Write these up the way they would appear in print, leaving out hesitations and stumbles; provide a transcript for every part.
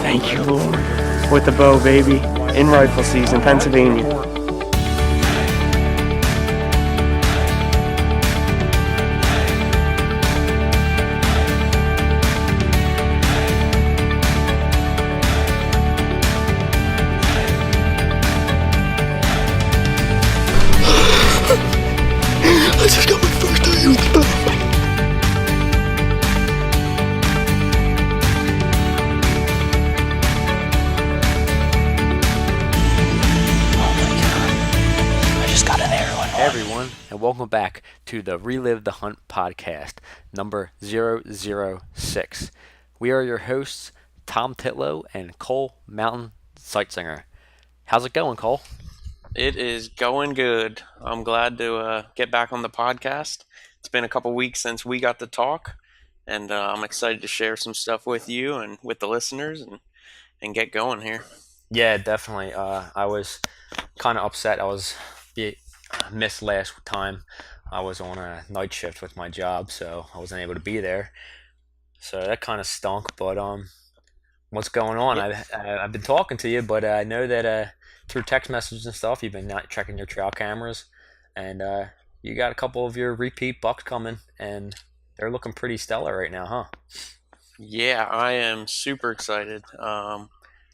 Thank you, Lord. With the bow, baby. In rifle season, Pennsylvania. I just got my first eye on the bow. Hey everyone, and welcome back to the Relive the Hunt podcast, number 006. We are your hosts, Tom Titlow and Cole Mountain Sightsinger. How's it going, Cole? It is going good. I'm glad to get back on the podcast. It's been a couple weeks since we got to talk, and I'm excited to share some stuff with you and with the listeners and get going here. Yeah, definitely. I was kind of upset. Missed last time. I was on a night shift with my job, so I wasn't able to be there. So that kind of stunk. But what's going on? Yeah. I've been talking to you, but I know that through text messages and stuff, you've been not checking your trail cameras, and you got a couple of your repeat bucks coming, and they're looking pretty stellar right now, huh? Yeah, I am super excited.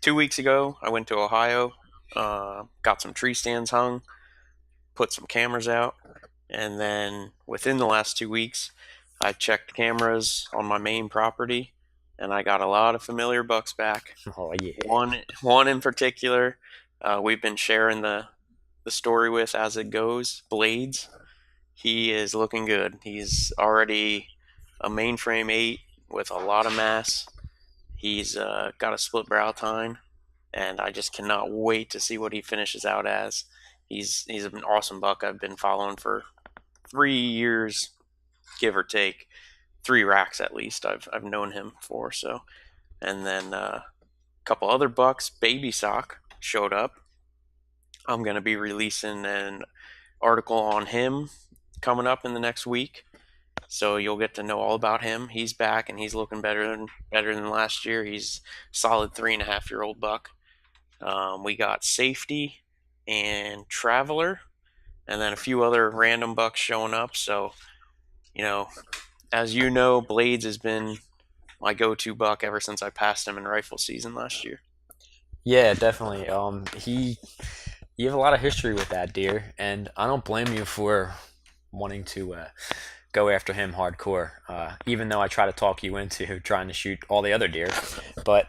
2 weeks ago, I went to Ohio, got some tree stands hung, put some cameras out, and then within the last 2 weeks, I checked cameras on my main property, and I got a lot of familiar bucks back. Oh yeah. One in particular, we've been sharing the story with as it goes. Blades, he is looking good. He's already a mainframe 8 with a lot of mass. He's got a split brow tine, and I just cannot wait to see what he finishes out as. He's an awesome buck I've been following for 3 years, give or take. 3 racks at least I've known him for. So, and then a couple other bucks. Baby Sock showed up. I'm going to be releasing an article on him coming up in the next week, so you'll get to know all about him. He's back and he's looking better than last year. He's solid 3.5-year-old buck. We got Safety and Traveler, and then a few other random bucks showing up. So, as you know, Blades has been my go-to buck ever since I passed him in rifle season last year. Yeah, definitely. You have a lot of history with that deer, and I don't blame you for wanting to go after him hardcore. Even though I try to talk you into trying to shoot all the other deer, but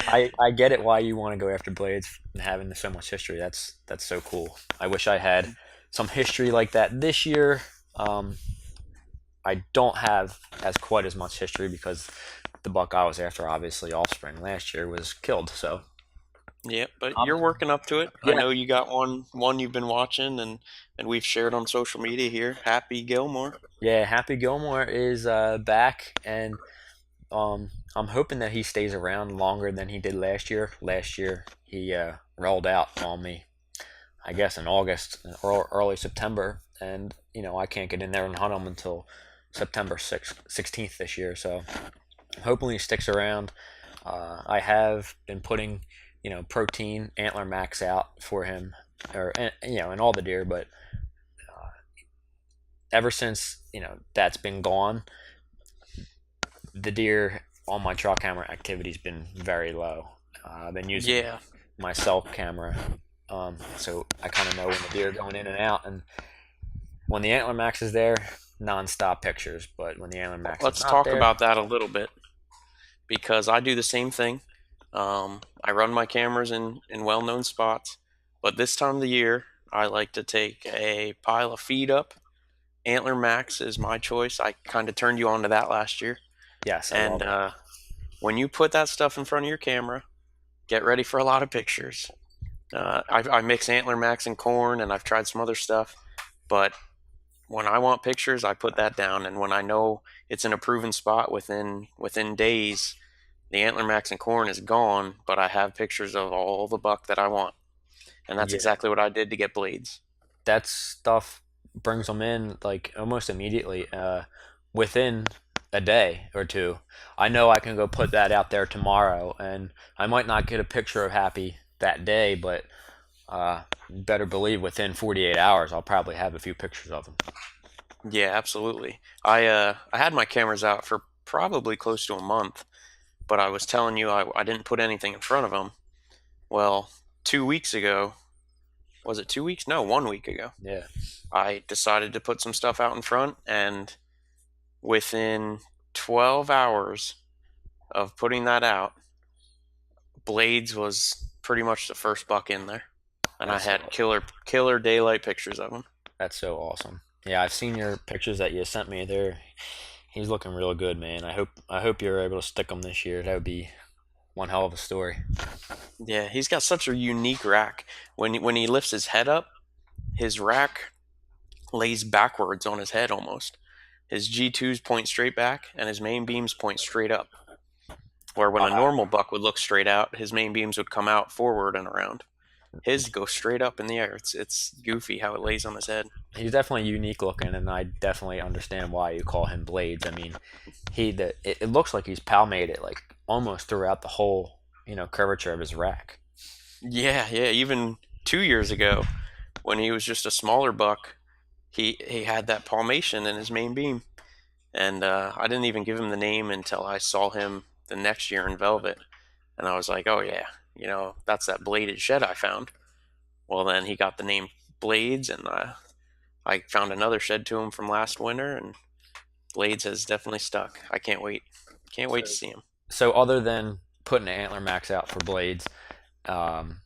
I get it why you want to go after Blades and having so much history. That's so cool. I wish I had some history like that this year. I don't have quite as much history because the buck I was after, obviously Offspring last year, was killed. So yeah, but you're working up to it. Yeah. I know you got one you've been watching and we've shared on social media here. Happy Gilmore. Yeah, Happy Gilmore is back, and I'm hoping that he stays around longer than he did last year. Last year he rolled out on me, I guess in August or early September, and I can't get in there and hunt him until September 16th this year. So hopefully he sticks around. I have been putting protein antler max out for him, and all the deer, but ever since that's been gone, the deer on my trail camera activity's been very low. I've been using my self camera, so I kind of know when the deer are going in and out, and when the antler max is there, non-stop pictures. But when the antler max let's is not talk there, about that a little bit, because I do the same thing. I run my cameras in well-known spots, but this time of the year, I like to take a pile of feed up. Antler Max is my choice. I kind of turned you on to that last year. Yes, and when you put that stuff in front of your camera, get ready for a lot of pictures. I mix Antler Max and corn, and I've tried some other stuff, but when I want pictures, I put that down, and when I know it's in a proven spot within days, the Antler Max and corn is gone, but I have pictures of all the buck that I want. And that's exactly what I did to get Blades. That stuff brings them in like almost immediately. Within a day or two, I know I can go put that out there tomorrow, and I might not get a picture of Happy that day, but better believe within 48 hours I'll probably have a few pictures of him. Yeah, absolutely. I had my cameras out for probably close to a month, but I was telling you I didn't put anything in front of them. Well, 2 weeks ago, was it 2 weeks? No, 1 week ago, Yeah, I decided to put some stuff out in front, and within 12 hours of putting that out, Blades was pretty much the first buck in there, and I that's so had killer daylight pictures of him. that's so awesome. Yeah, I've seen your pictures that you sent me. He's looking real good, man. I hope you're able to stick him this year. That would be one hell of a story. Yeah, he's got such a unique rack. When he lifts his head up, his rack lays backwards on his head almost. His G2s point straight back, and his main beams point straight up. Where when a normal buck would look straight out, his main beams would come out forward and around. His go straight up in the air. It's goofy how it lays on his head. He's definitely unique looking, and I definitely understand why you call him Blades. I mean, it looks like he's palmated like almost throughout the whole curvature of his rack. Yeah. Even 2 years ago, when he was just a smaller buck, he had that palmation in his main beam, and I didn't even give him the name until I saw him the next year in Velvet, and I was like, oh yeah, that's that bladed shed I found. Well, then he got the name Blades, and I found another shed to him from last winter, and Blades has definitely stuck. I can't wait. Can't wait to see him. So other than putting an antler max out for Blades, um,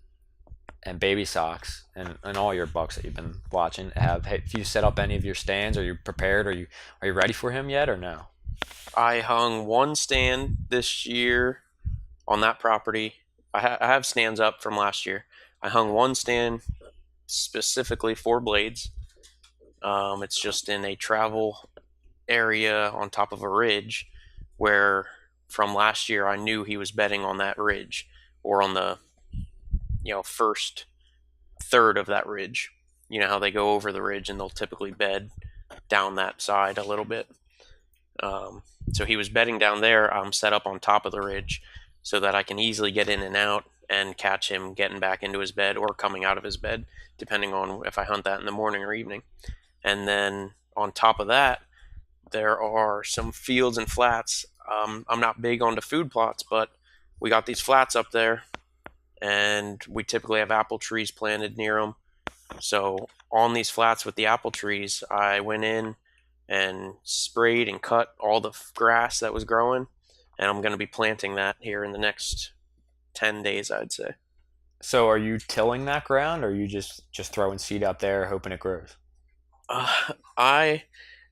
and baby socks and all your bucks that you've been watching, have you set up any of your stands? Are you prepared? Are you ready for him yet or no? I hung one stand this year on that property. I have stands up from last year. I hung one stand specifically for Blades. It's just in a travel area on top of a ridge where from last year I knew he was bedding on that ridge or on the first third of that ridge. You know how they go over the ridge and they'll typically bed down that side a little bit. So he was bedding down there. I'm set up on top of the ridge so that I can easily get in and out and catch him getting back into his bed or coming out of his bed, depending on if I hunt that in the morning or evening. And then on top of that, there are some fields and flats. I'm not big on the food plots, but we got these flats up there, and we typically have apple trees planted near them. So on these flats with the apple trees, I went in and sprayed and cut all the grass that was growing, and I'm going to be planting that here in the next 10 days, I'd say. So are you tilling that ground, or are you just throwing seed out there hoping it grows? I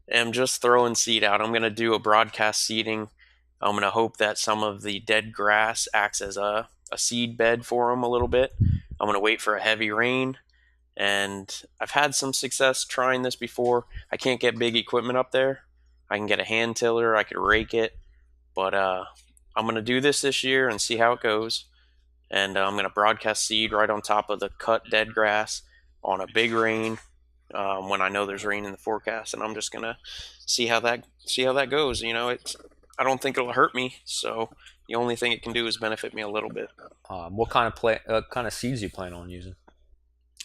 am just throwing seed out. I'm going to do a broadcast seeding. I'm going to hope that some of the dead grass acts as a seed bed for them a little bit. I'm going to wait for a heavy rain, and I've had some success trying this before. I can't get big equipment up there. I can get a hand tiller. I could rake it, but I'm going to do this year and see how it goes. And I'm going to broadcast seed right on top of the cut dead grass on a big rain when I know there's rain in the forecast, and I'm just going to see how that goes. I don't think it'll hurt me, so the only thing it can do is benefit me a little bit. What kind of seeds you plan on using?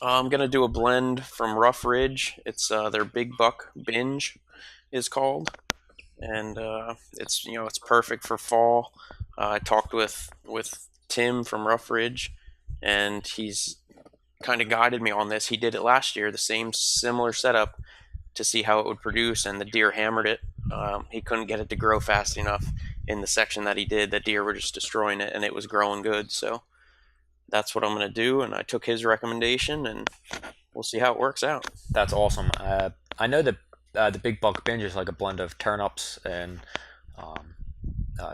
I'm gonna do a blend from Rough Ridge. It's their Big Buck Binge is called, and it's perfect for fall. I talked with Tim from Rough Ridge, and he's kind of guided me on this. He did it last year, the same similar setup, to see how it would produce, and the deer hammered it. He couldn't get it to grow fast enough in the section that he did. The deer were just destroying it, and it was growing good. So that's what I'm going to do, and I took his recommendation, and we'll see how it works out. That's awesome. I know that the Big Buck Binge is like a blend of turnips and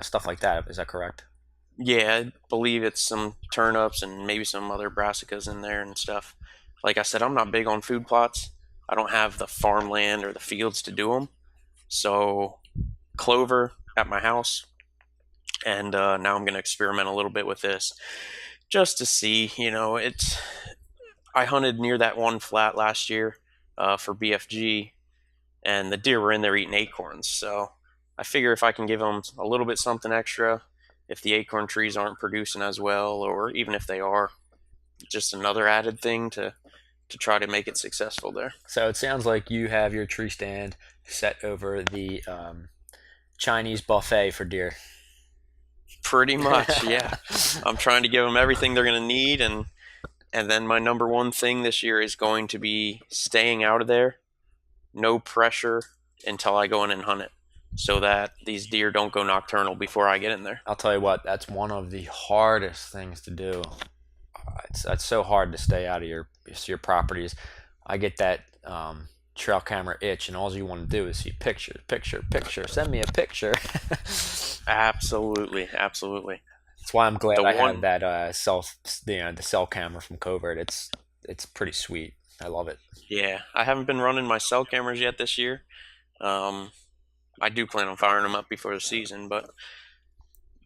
stuff like that. Is that correct? Yeah, I believe it's some turnips and maybe some other brassicas in there and stuff. Like I said, I'm not big on food plots. I don't have the farmland or the fields to do them. So clover at my house, and now I'm going to experiment a little bit with this just to see. I hunted near that one flat last year for BFG, and the deer were in there eating acorns. So I figure if I can give them a little bit something extra, if the acorn trees aren't producing as well, or even if they are, just another added thing to try to make it successful there. So it sounds like you have your tree stand set over the Chinese buffet for deer. Pretty much, yeah. I'm trying to give them everything they're going to need, and then my number one thing this year is going to be staying out of there, no pressure until I go in and hunt it, so that these deer don't go nocturnal before I get in there. I'll tell you what, that's one of the hardest things to do. It's so hard to stay out of your properties. I get that trail camera itch, and all you want to do is see picture. Send me a picture. Absolutely, absolutely. That's why I'm glad I have that the cell camera from Covert. It's pretty sweet. I love it. Yeah, I haven't been running my cell cameras yet this year. I do plan on firing them up before the season, but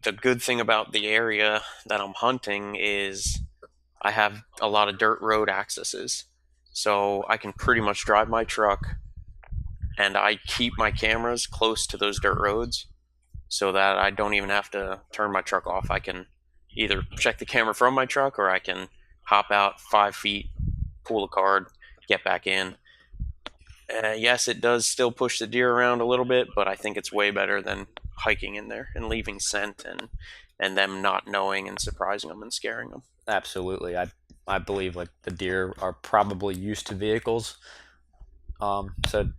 the good thing about the area that I'm hunting is I have a lot of dirt road accesses. So I can pretty much drive my truck, and I keep my cameras close to those dirt roads so that I don't even have to turn my truck off. I can either check the camera from my truck, or I can hop out 5 feet, pull a card, get back in. Yes, it does still push the deer around a little bit, but I think it's way better than hiking in there and leaving scent and them not knowing and surprising them and scaring them. Absolutely. I believe like the deer are probably used to vehicles. So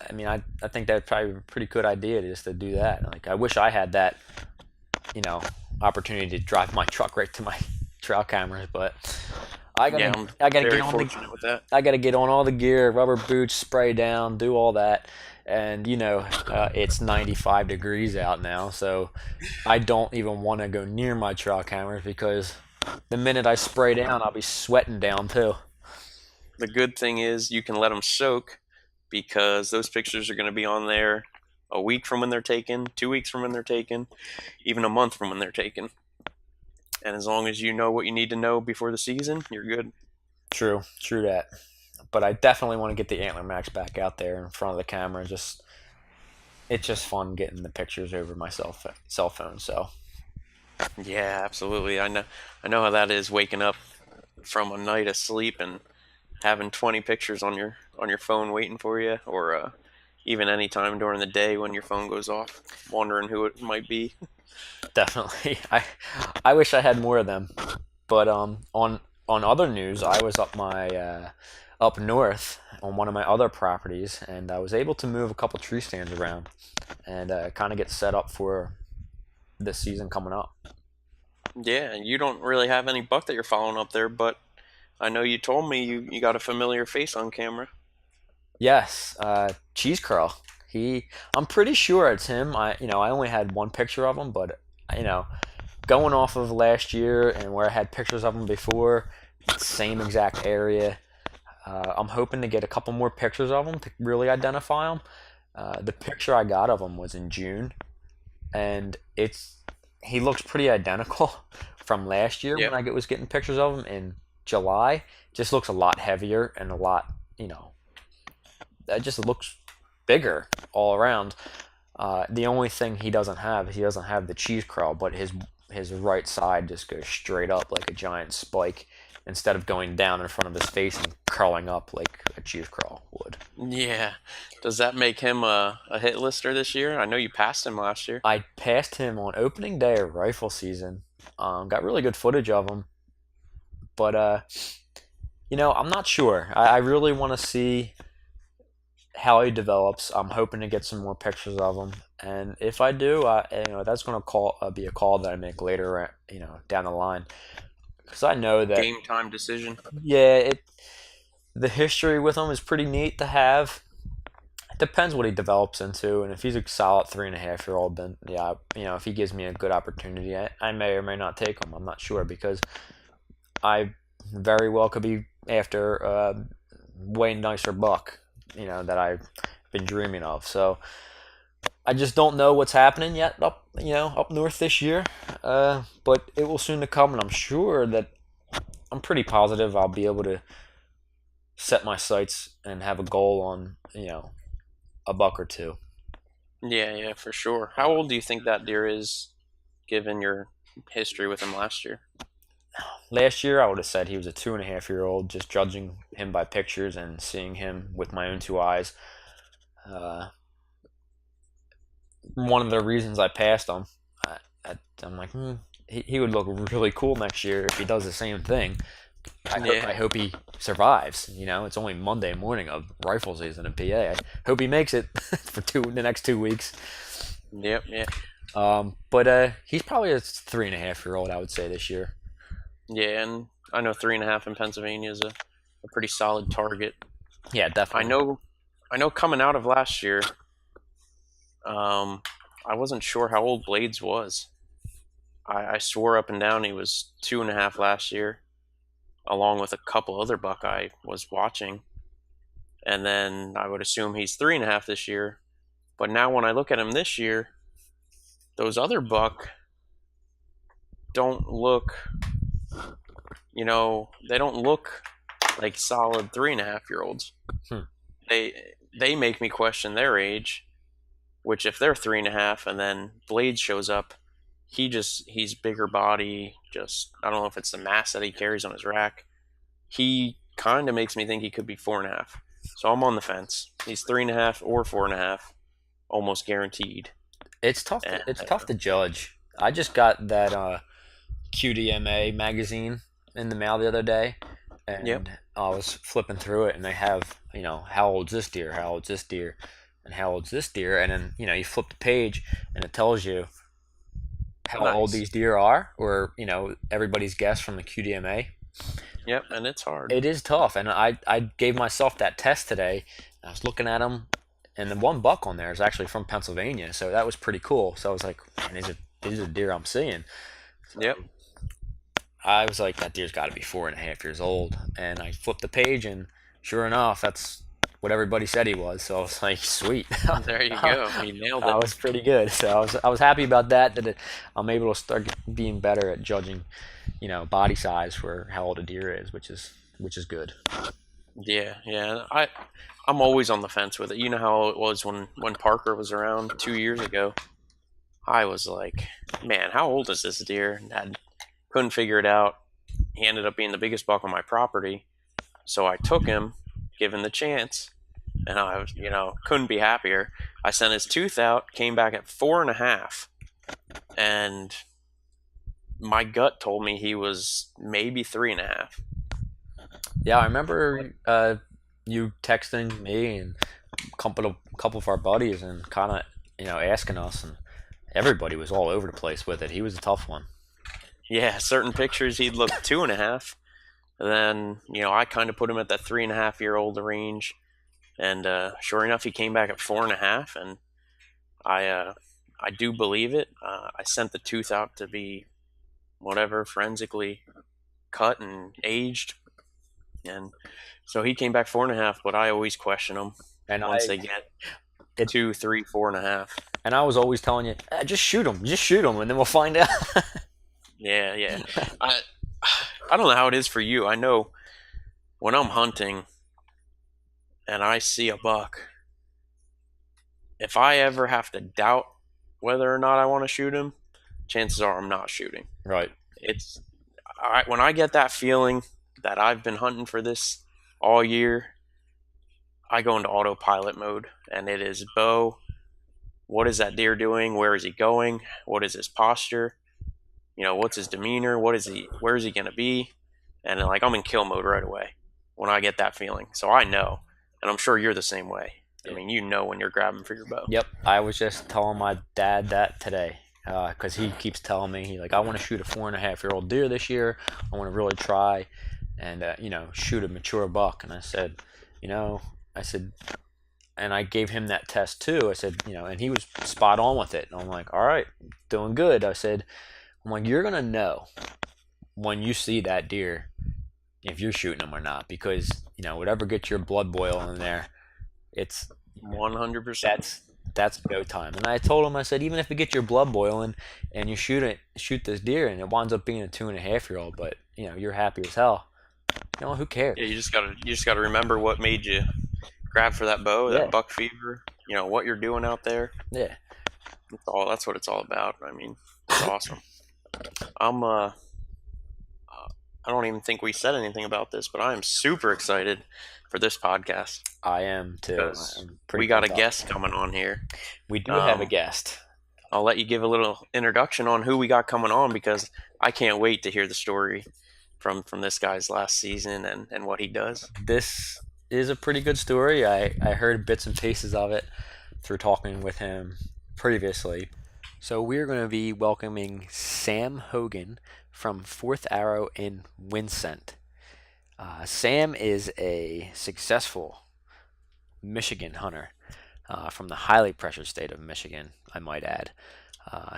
I mean, I think that's probably a pretty good idea just to do that. Like, I wish I had that, opportunity to drive my truck right to my trail cameras, but I gotta get on all the gear, rubber boots, spray down, do all that, and it's 95 degrees out now, so I don't even want to go near my trail cameras because the minute I spray down, I'll be sweating down too. The good thing is you can let them soak, because those pictures are going to be on there a week from when they're taken, 2 weeks from when they're taken, even a month from when they're taken. And as long as you know what you need to know before the season, you're good. True that. But I definitely want to get the Antler Max back out there in front of the camera. It's just fun getting the pictures over my cell phone. So yeah, absolutely. I know how that is, waking up from a night of sleep and having 20 pictures on your phone waiting for you, or even any time during the day when your phone goes off, wondering who it might be. Definitely. I wish I had more of them. But on other news, I was up north on one of my other properties, and I was able to move a couple tree stands around and kind of get set up for this season coming up. Yeah, and you don't really have any buck that you're following up there, but I know you told me you got a familiar face on camera. Yes, Cheese Curl. I'm pretty sure it's him. I only had one picture of him, but going off of last year and where I had pictures of him before, same exact area. I'm hoping to get a couple more pictures of him to really identify him. The picture I got of him was in June, and he looks pretty identical from last year. Yep. When I was getting pictures of him in July. Just looks a lot heavier and a lot, it just looks bigger all around. The only thing he doesn't have the cheese curl, but his right side just goes straight up like a giant spike instead of going down in front of his face and curling up like a cheese curl would. Yeah. Does that make him a hit lister this year? I know you passed him last year. I passed him on opening day of rifle season. Got really good footage of him. But, I'm not sure. I really want to see how he develops. I'm hoping to get some more pictures of him. And if I do, that's going to be a call that I make later, down the line. Because I know that... Game time decision. Yeah, the history with him is pretty neat to have. It depends what he develops into. And if he's a solid 3.5-year-old, then, yeah, if he gives me a good opportunity, I may or may not take him. I'm not sure, because... I very well could be after a way nicer buck, that I've been dreaming of. So I just don't know what's happening yet up north this year. But it will soon to come, and I'm pretty positive I'll be able to set my sights and have a goal on, a buck or two. Yeah, for sure. How old do you think that deer is, given your history with him last year? Last year, I would have said he was a 2.5-year-old, just judging him by pictures and seeing him with my own two eyes. Uh, One of the reasons I passed him, I'm like, he would look really cool next year if he does the same thing. I Yeah. hope he survives. It's only Monday morning of rifle season in PA. I hope he makes it for the next 2 weeks. Yep. Yeah. But he's probably a 3.5-year-old, I would say, this year. Yeah, and I know 3.5 in Pennsylvania is a pretty solid target. Yeah, I definitely. know. Coming out of last year, I wasn't sure how old Blades was. I swore up and down he was 2.5 last year, along with a couple other buck I was watching, and then I would assume he's 3.5 this year. But now when I look at him this year, those other buck don't look, they don't look like solid 3.5-year-olds. Hmm. They make me question their age. Which, if they're 3.5, and then Blade shows up, he's bigger body. Just, I don't know if it's the mass that he carries on his rack. He kind of makes me think he could be 4.5. So I'm on the fence. He's 3.5 or 4.5, almost guaranteed. It's tough. And It's tough to judge. I just got that QDMA magazine in the mail the other day, and Yep. I was flipping through it, and they have, how old's this deer? How old's this deer? And how old's this deer? And then, you flip the page, and it tells you how old Nice. these deer are, or, everybody's guess from the QDMA. Yep, and it's hard. It is tough, and I gave myself that test today. I was looking at them, and the one buck on there is actually from Pennsylvania, so that was pretty cool. So I was like, man, these are deer I'm seeing. So Yep. I was like, that deer's got to be 4.5 years old, and I flipped the page, and sure enough, that's what everybody said he was. So I was like, sweet. There you go. You nailed I it. was pretty good. So I was happy about that. I'm able to start being better at judging, body size for how old a deer is, which is good. Yeah. I'm always on the fence with it. You know how it was when Parker was around 2 years ago. I was like, man, how old is this deer? And I couldn't figure it out. He ended up being the biggest buck on my property. So I took him, given the chance, and I was, couldn't be happier. I sent his tooth out, came back at 4.5, and my gut told me he was maybe 3.5. Yeah, I remember you texting me and couple of our buddies and kind of asking us, and everybody was all over the place with it. He was a tough one. Yeah, certain pictures he'd look 2.5. And then, I kind of put him at that 3.5-year-old range. And sure enough, he came back at 4.5. And I do believe it. I sent the tooth out to be whatever, forensically cut and aged. And so he came back 4.5, but I always question them And once they get 2, 3, 4.5. And I was always telling you, just shoot him, and then we'll find out. Yeah. I don't know how it is for you. I know when I'm hunting and I see a buck, if I ever have to doubt whether or not I want to shoot him, chances are I'm not shooting. Right. It's when I get that feeling that I've been hunting for this all year, I go into autopilot mode, and it is bow. What is that deer doing? Where is he going? What is his posture? What's his demeanor? Where is he going to be? And then, I'm in kill mode right away when I get that feeling. So I know, and I'm sure you're the same way. I mean, when you're grabbing for your bow. Yep. I was just telling my dad that today because he keeps telling me, I want to shoot a 4.5-year-old deer this year. I want to really try and, shoot a mature buck. And I said, and I gave him that test too. I said, and he was spot on with it. And I'm like, all right, doing good. I'm like, you're going to know when you see that deer if you're shooting him or not, because, whatever gets your blood boiling in there, it's 100%. That's go time. And I told him, I said, even if it gets your blood boiling and you shoot this deer and it winds up being a 2.5-year-old, but, you're happy as hell, who cares? Yeah, you just gotta remember what made you grab for that bow, that buck fever. what you're doing out there. Yeah. That's what it's all about. I mean, it's awesome. I don't even think we said anything about this, but I am super excited for this podcast. I am too. Because I'm pretty we got a pumped up. guest coming on here. We do have a guest. I'll let you give a little introduction on who we got coming on, because I can't wait to hear the story from this guy's last season and what he does. This is a pretty good story. I heard bits and pieces of it through talking with him previously. So we're going to be welcoming Sam Hogan from Fourth Arrow in Winsent. Sam is a successful Michigan hunter from the highly pressured state of Michigan, I might add.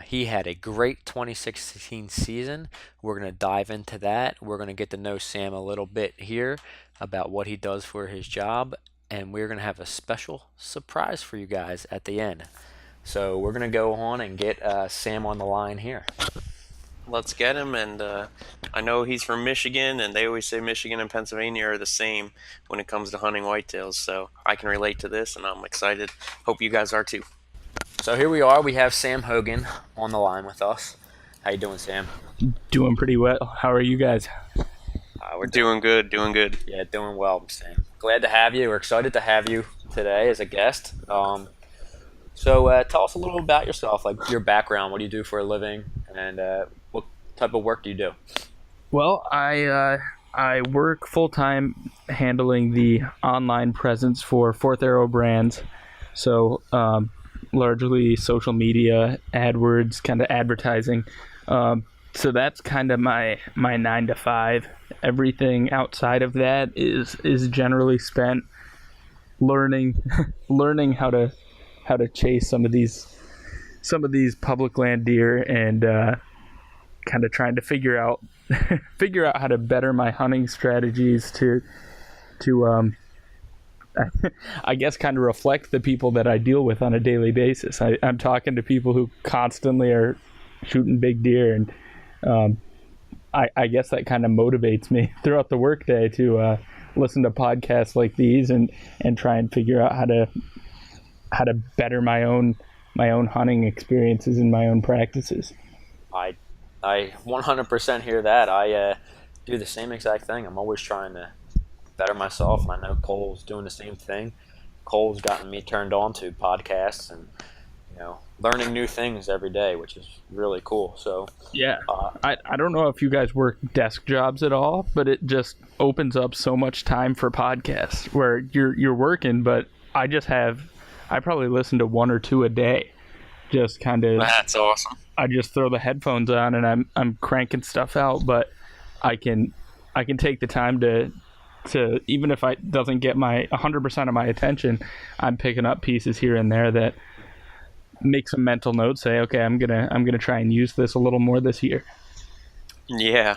He had a great 2016 season. We're going to dive into that. We're going to get to know Sam a little bit here about what he does for his job, and we're going to have a special surprise for you guys at the end. So we're going to go on and get Sam on the line here. Let's get him, and I know he's from Michigan, and they always say Michigan and Pennsylvania are the same when it comes to hunting whitetails, so I can relate to this, and I'm excited. Hope you guys are too. So here we are. We have Sam Hogan on the line with us. How you doing, Sam? Doing pretty well. How are you guys? We're doing good. Yeah, doing well, Sam. Glad to have you. We're excited to have you today as a guest. So tell us a little about yourself, like your background. What do you do for a living, and what type of work do you do? Well, I work full-time handling the online presence for Fourth Arrow brands. So largely social media, AdWords, kind of advertising. So that's kind of my 9 to 5. Everything outside of that is generally spent learning how to chase some of these public land deer, and kind of trying to figure out how to better my hunting strategies to I guess kind of reflect the people that I deal with on a daily basis. I'm talking to people who constantly are shooting big deer, and I guess that kind of motivates me throughout the workday to listen to podcasts like these and try and figure out how to better my own hunting experiences and my own practices. I 100% hear that. I do the same exact thing. I'm always trying to better myself, and I know Cole's doing the same thing. Cole's gotten me turned on to podcasts and learning new things every day, which is really cool. So yeah, I don't know if you guys work desk jobs at all, but it just opens up so much time for podcasts where you're working, but I probably listen to 1 or 2 a day. Just kind of, that's awesome. I just throw the headphones on and I'm cranking stuff out, but I can take the time to even if it doesn't get my 100% of my attention, I'm picking up pieces here and there that make some mental notes. Say, okay, I'm gonna try and use this a little more this year. Yeah,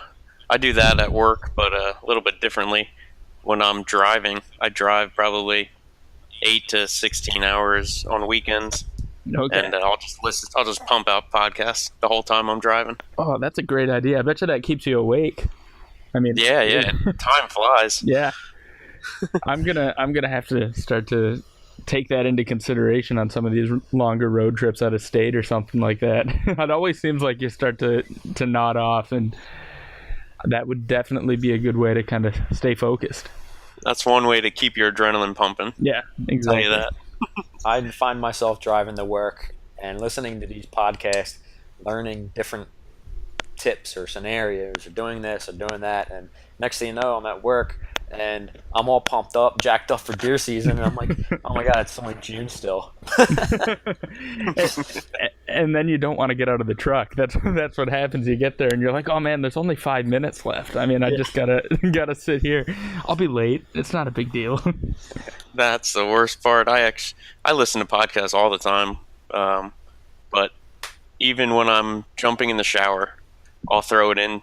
I do that at work, but a little bit differently. When I'm driving, I drive probably 8 to 16 hours on weekends. Okay. And I'll just pump out podcasts the whole time I'm driving. Oh, that's a great idea. I bet you that keeps you awake. I mean, yeah. Time flies. Yeah. I'm gonna have to start to take that into consideration on some of these longer road trips out of state or something like that. It always seems like you start to nod off, and that would definitely be a good way to kind of stay focused. That's one way to keep your adrenaline pumping. Yeah, exactly. I'll tell you that. I find myself driving to work and listening to these podcasts, learning different tips or scenarios, or doing this or doing that, and next thing you know, I'm at work and I'm all pumped up, jacked up for deer season, and I'm like, oh my god, it's only June still. And then you don't want to get out of the truck. That's what happens. You get there and you're like, oh man, there's only 5 minutes left. I mean, I just gotta sit here. I'll be late. It's not a big deal. That's the worst part. I listen to podcasts all the time, but even when I'm jumping in the shower, I'll throw it in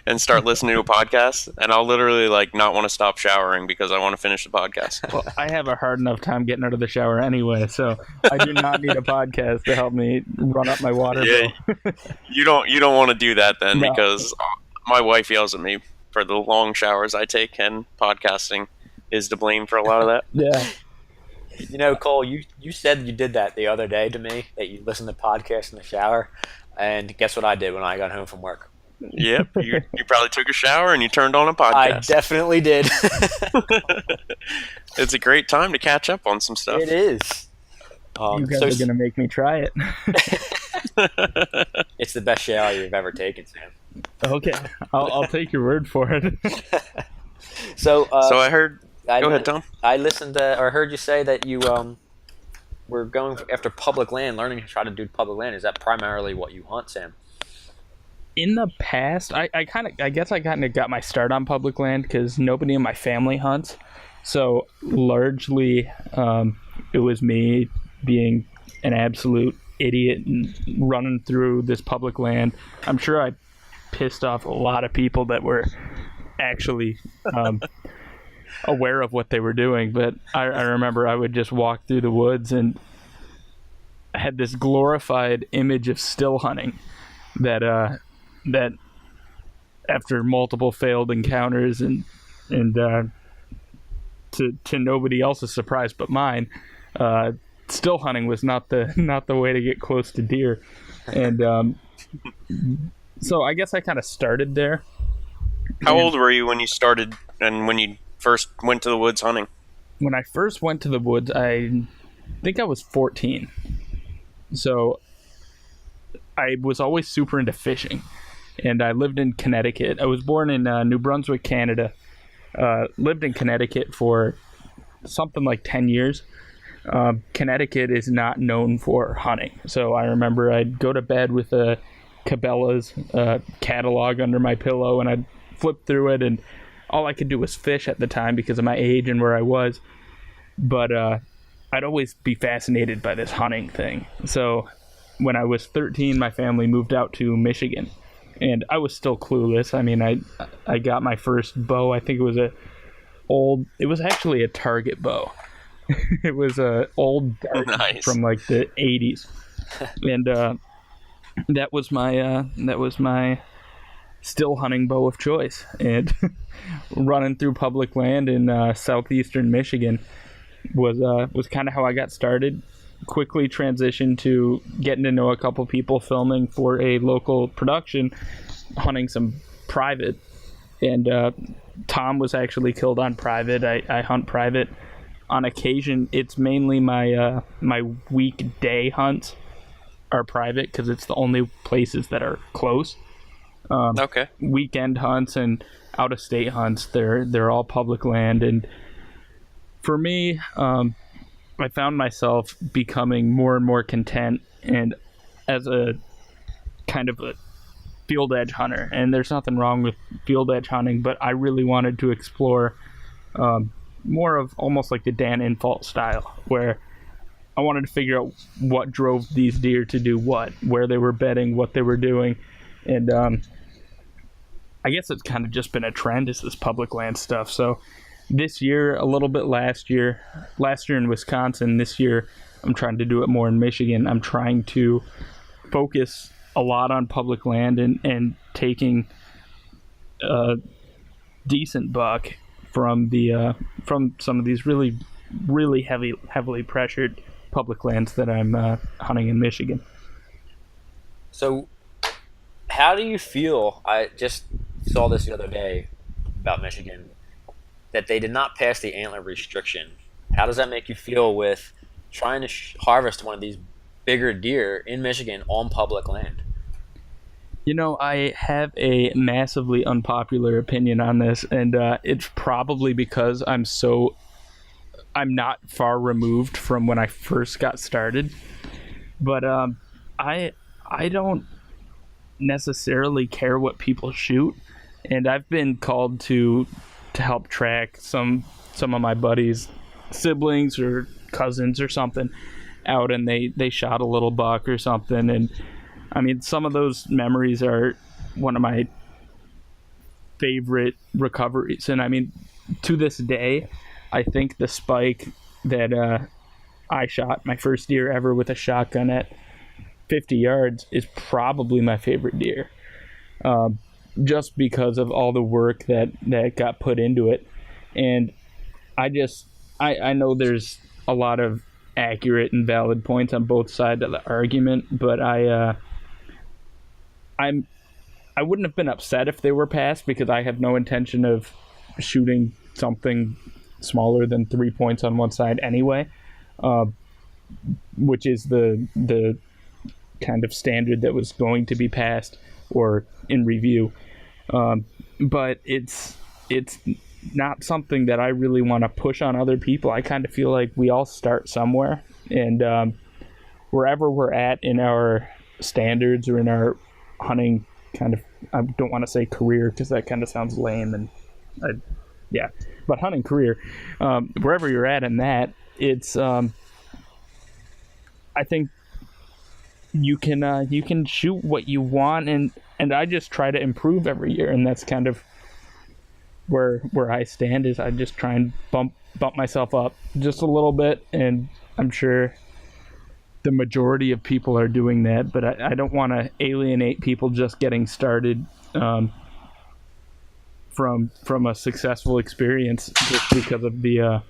and start listening to a podcast, and I'll literally not want to stop showering because I want to finish the podcast. Well, I have a hard enough time getting out of the shower anyway, so I do not need a podcast to help me run up my water bill. You don't want to do that then, No. because my wife yells at me for the long showers I take, and podcasting is to blame for a lot of that. Yeah. You know, Cole, you said you did that the other day to me, that you listened to podcasts in the shower. And guess what I did when I got home from work? Yep, you probably took a shower and you turned on a I podcast. definitely did. It's a great time to catch up on some stuff. It is. You guys are going to make me try it. It's the best shower you've ever taken, Sam. Okay, I'll take your word for it. So I heard. Go ahead, Tom. I listened to, or heard you say that you were going after public land, learning to try to do public land. Is that primarily what you hunt, Sam? In the past, I guess I kind of got my start on public land because nobody in my family hunts. So largely, it was me being an absolute idiot and running through this public land. I'm sure I pissed off a lot of people that were actually aware of what they were doing. But I remember I would just walk through the woods and I had this glorified image of still hunting that after multiple failed encounters and to nobody else's surprise but mine, still hunting was not the way to get close to deer. And so I guess I kind of started there. How old were you when you started and when you first went to the woods hunting? When I first went to the woods, I think I was 14. So I was always super into fishing. And I lived in Connecticut. I was born in New Brunswick, Canada. Lived in Connecticut for something like 10 years. Connecticut is not known for hunting. So I remember I'd go to bed with a Cabela's catalog under my pillow, and I'd flip through it, and all I could do was fish at the time because of my age and where I was. But I'd always be fascinated by this hunting thing. So when I was 13, my family moved out to Michigan. And I was still clueless. I mean, I got my first bow. I think it was actually a Target bow. It was a old Dart from like the 80s. And that was my still hunting bow of choice. And running through public land in southeastern Michigan was kind of how I got started. Quickly transitioned to getting to know a couple people, filming for a local production, hunting some private, and Tom was actually killed on private. I hunt private on occasion. It's mainly my weekday hunts are private because it's the only places that are close. Okay. Weekend hunts and out of state hunts, they're all public land. And for me, I found myself becoming more and more content and as a kind of a field edge hunter. And there's nothing wrong with field edge hunting, but I really wanted to explore more of almost like the Dan Infalt style, where I wanted to figure out what drove these deer to do what, where they were bedding, what they were doing. And I guess it's kind of just been a trend, is this public land stuff. So this year, a little bit last year in Wisconsin, this year I'm trying to do it more in Michigan. I'm trying to focus a lot on public land and taking a decent buck from some of these really, really heavily pressured public lands that I'm hunting in Michigan. So how do you feel? I just saw this the other day about Michigan, that they did not pass the antler restriction. How does that make you feel with trying to harvest one of these bigger deer in Michigan on public land? You know, I have a massively unpopular opinion on this, and it's probably because I'm not far removed from when I first got started. But I don't necessarily care what people shoot, and I've been called to help track some of my buddies' siblings or cousins or something out, and they shot a little buck or something. And I mean, some of those memories are one of my favorite recoveries. And I mean, to this day, I think the spike that I shot my first deer ever with a shotgun at 50 yards is probably my favorite deer. Just because of all the work that got put into it. And I know there's a lot of accurate and valid points on both sides of the argument, but I wouldn't have been upset if they were passed, because I have no intention of shooting something smaller than 3 points on one side anyway, which is the kind of standard that was going to be passed or in review. But it's not something that I really want to push on other people. I kind of feel like we all start somewhere, and wherever we're at in our standards or in our hunting kind of, I don't want to say career because that kind of sounds lame, and but hunting career, wherever you're at in that, it's I think you can shoot what you want, and I just try to improve every year, and that's kind of where I stand. Is I just try and bump myself up just a little bit, and I'm sure the majority of people are doing that, but I don't want to alienate people just getting started from a successful experience just because of the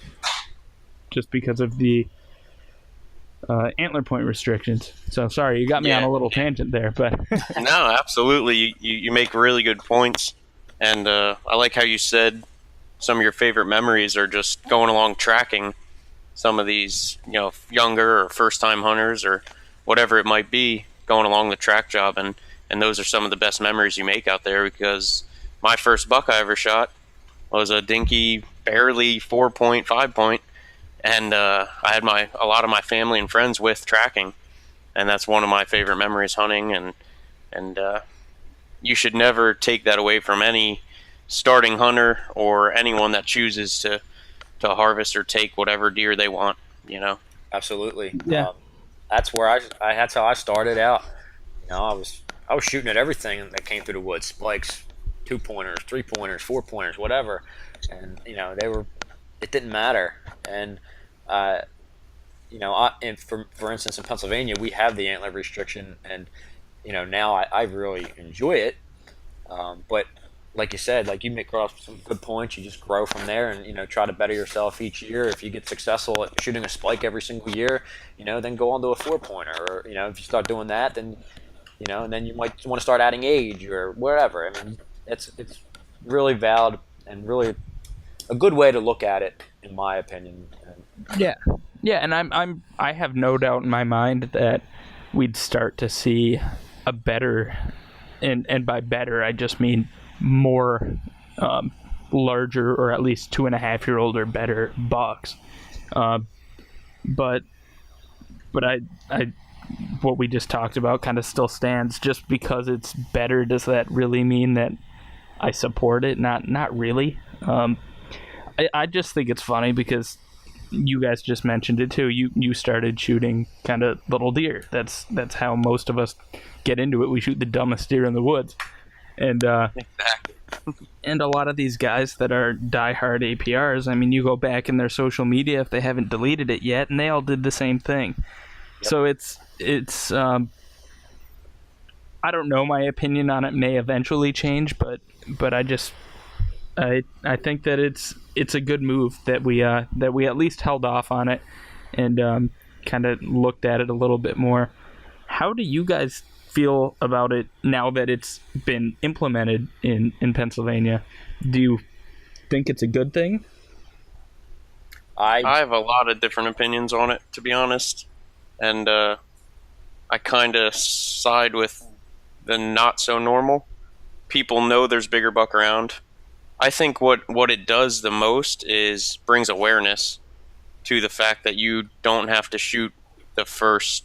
antler point restrictions. So sorry, you got me on a little tangent there, but No, absolutely. You make really good points, and I like how you said some of your favorite memories are just going along tracking some of these, younger or first-time hunters or whatever it might be, going along the track job, and those are some of the best memories you make out there, because my first buck I ever shot was a dinky, barely 4-point, 5-point, and I had a lot of my family and friends with tracking, and that's one of my favorite memories hunting, and you should never take that away from any starting hunter or anyone that chooses to harvest or take whatever deer they want, Absolutely. Yeah. That's where that's how I started out. I was shooting at everything that came through the woods: spikes, 2-pointers, 3-pointers, 4-pointers, whatever. And it didn't matter. And for instance, in Pennsylvania, we have the antler restriction, and now I really enjoy it. But like you said, like you make off some good points, you just grow from there, and try to better yourself each year. If you get successful at shooting a spike every single year, then go on to a 4-pointer, or if you start doing that, then then you might want to start adding age or whatever. I mean, it's really valid and really a good way to look at it, in my opinion. yeah, and I have no doubt in my mind that we'd start to see a better, and by better I just mean more larger, or at least 2.5-year-old or better bucks. But I what we just talked about kind of still stands. Just because it's better, does that really mean that I support it? Not really. I just think it's funny because you guys just mentioned it too. You started shooting kind of little deer. That's how most of us get into it. We shoot the dumbest deer in the woods. And and a lot of these guys that are diehard APRs, I mean, you go back in their social media if they haven't deleted it yet, and they all did the same thing. Yep. So it's I don't know, my opinion on it may eventually change, but I think that it's a good move that we at least held off on it and kind of looked at it a little bit more. How do you guys feel about it now that it's been implemented in Pennsylvania? Do you think it's a good thing? I have a lot of different opinions on it, to be honest, and I kind of side with the not so normal. People know there's bigger buck around. I think what it does the most is brings awareness to the fact that you don't have to shoot the first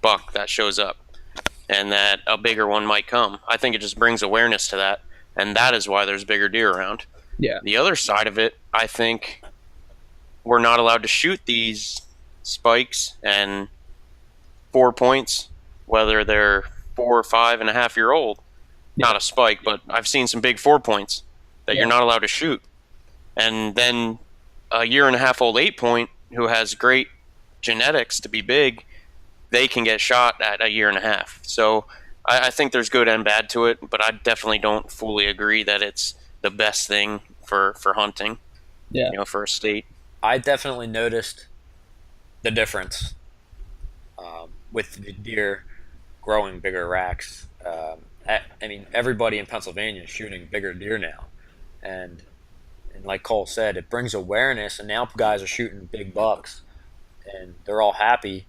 buck that shows up, and that a bigger one might come. I think it just brings awareness to that, and that is why there's bigger deer around. Yeah. The other side of it, I think we're not allowed to shoot these spikes and 4 points, whether they're 4 or 5.5 year old. Yeah. Not a spike, but I've seen some big 4 points that you're not allowed to shoot. And then a 1.5-year-old 8-point who has great genetics to be big, they can get shot at 1.5 years. So I think there's good and bad to it, but I definitely don't fully agree that it's the best thing for hunting, for a state. I definitely noticed the difference with the deer growing bigger racks. I mean, everybody in Pennsylvania is shooting bigger deer now, and like Cole said, it brings awareness, and now guys are shooting big bucks, and they're all happy.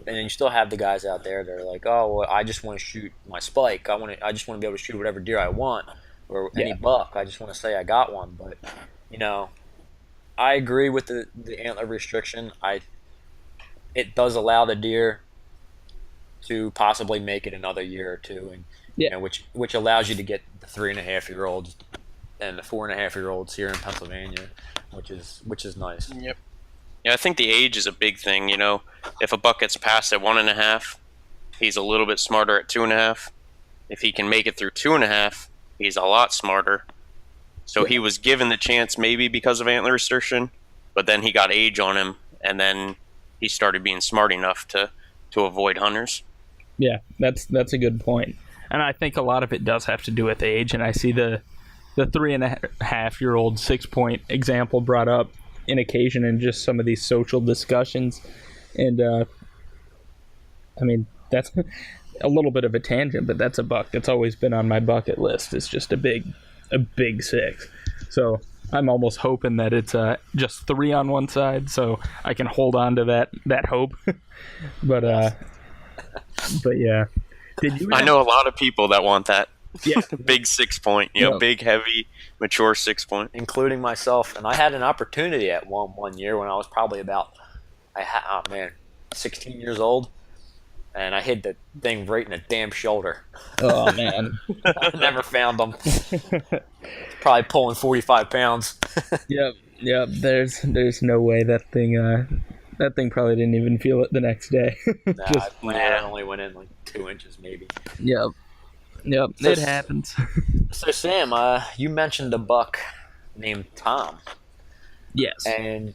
And then you still have the guys out there that are like, oh, well, I just want to shoot my spike. I just want to be able to shoot whatever deer I want, or any buck. I just want to say I got one. But I agree with the antler restriction. It does allow the deer to possibly make it another year or two, and which allows you to get the 3.5-year-olds and the 4.5-year-olds here in Pennsylvania, which is nice. Yep. Yeah, I think the age is a big thing. If a buck gets past at 1.5, he's a little bit smarter at 2.5. If he can make it through 2.5, he's a lot smarter. So he was given the chance maybe because of antler restriction, but then he got age on him, and then he started being smart enough to avoid hunters. Yeah, that's a good point. And I think a lot of it does have to do with age, and I see the 3.5-year-old 6-point example brought up in occasion in just some of these social discussions. And I mean, that's a little bit of a tangent, but that's a buck that's always been on my bucket list. It's just a big 6. So I'm almost hoping that it's just 3 on one side, so I can hold on to that hope. but yeah. I know a lot of people that want that. Yeah. Big 6-point, big, heavy, mature 6-point. Including myself. And I had an opportunity at one year when I was probably about, 16 years old. And I hit the thing right in the damn shoulder. Oh, man. I never found them. Probably pulling 45 pounds. Yep. There's no way that thing probably didn't even feel it the next day. I only went in like 2 inches maybe. Yep, So, it happens. So Sam, you mentioned a buck named Tom. Yes. And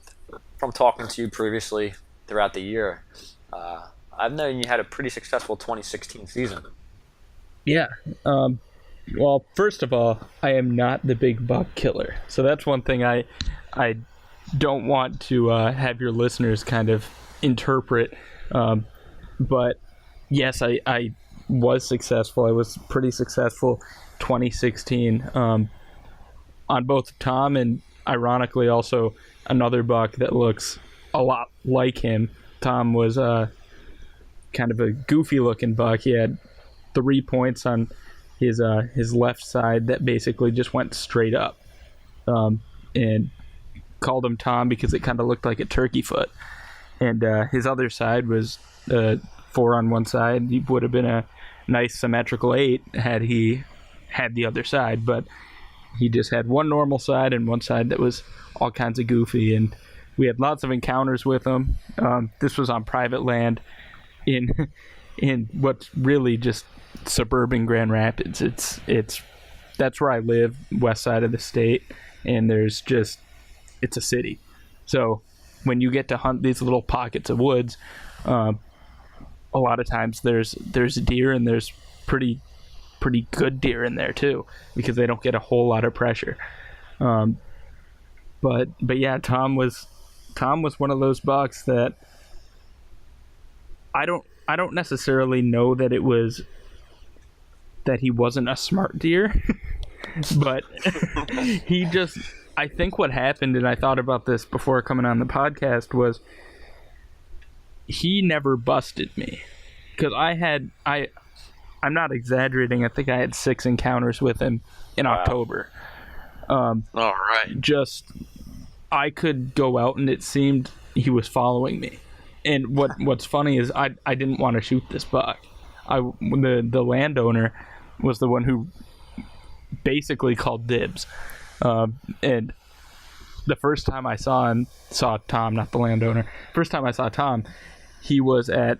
from talking to you previously throughout the year, I've known you had a pretty successful 2016 season. Yeah. Well, first of all, I am not the big buck killer. So that's one thing I don't want to have your listeners kind of interpret. But yes, I was successful. I was pretty successful 2016 on both Tom and, ironically, also another buck that looks a lot like him. Tom was kind of a goofy-looking buck. He had 3 points on his left side that basically just went straight up, and called him Tom because it kind of looked like a turkey foot. And his other side was 4 on one side. He would have been a nice symmetrical 8 had he had the other side, but he just had one normal side and one side that was all kinds of goofy. And we had lots of encounters with him. This was on private land in what's really just suburban Grand Rapids. That's where I live, west side of the state, and it's a city. So when you get to hunt these little pockets of woods, a lot of times there's deer, and there's pretty good deer in there too, because they don't get a whole lot of pressure. But yeah, Tom was one of those bucks that I don't necessarily know that it was that he wasn't a smart deer, but I think what happened, and I thought about this before coming on the podcast, was he never busted me. Because I'm not exaggerating, I think I had 6 encounters with him in October. All right. Just, I could go out and it seemed he was following me. And what's funny is I didn't want to shoot this buck. The landowner was the one who basically called dibs. And the first time I saw Tom, not the landowner. First time I saw Tom, he was at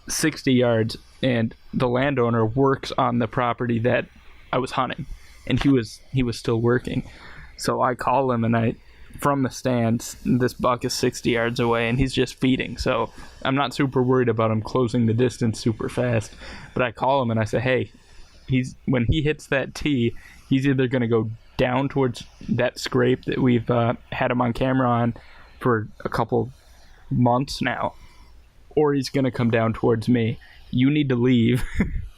60 yards, and the landowner works on the property that I was hunting, and he was still working. So I call him, and from the stands, this buck is 60 yards away, and he's just feeding. So I'm not super worried about him closing the distance super fast. But I call him, and I say, hey, when he hits that tee, he's either going to go down towards that scrape that we've had him on camera on for a couple months now, or he's going to come down towards me. You need to leave.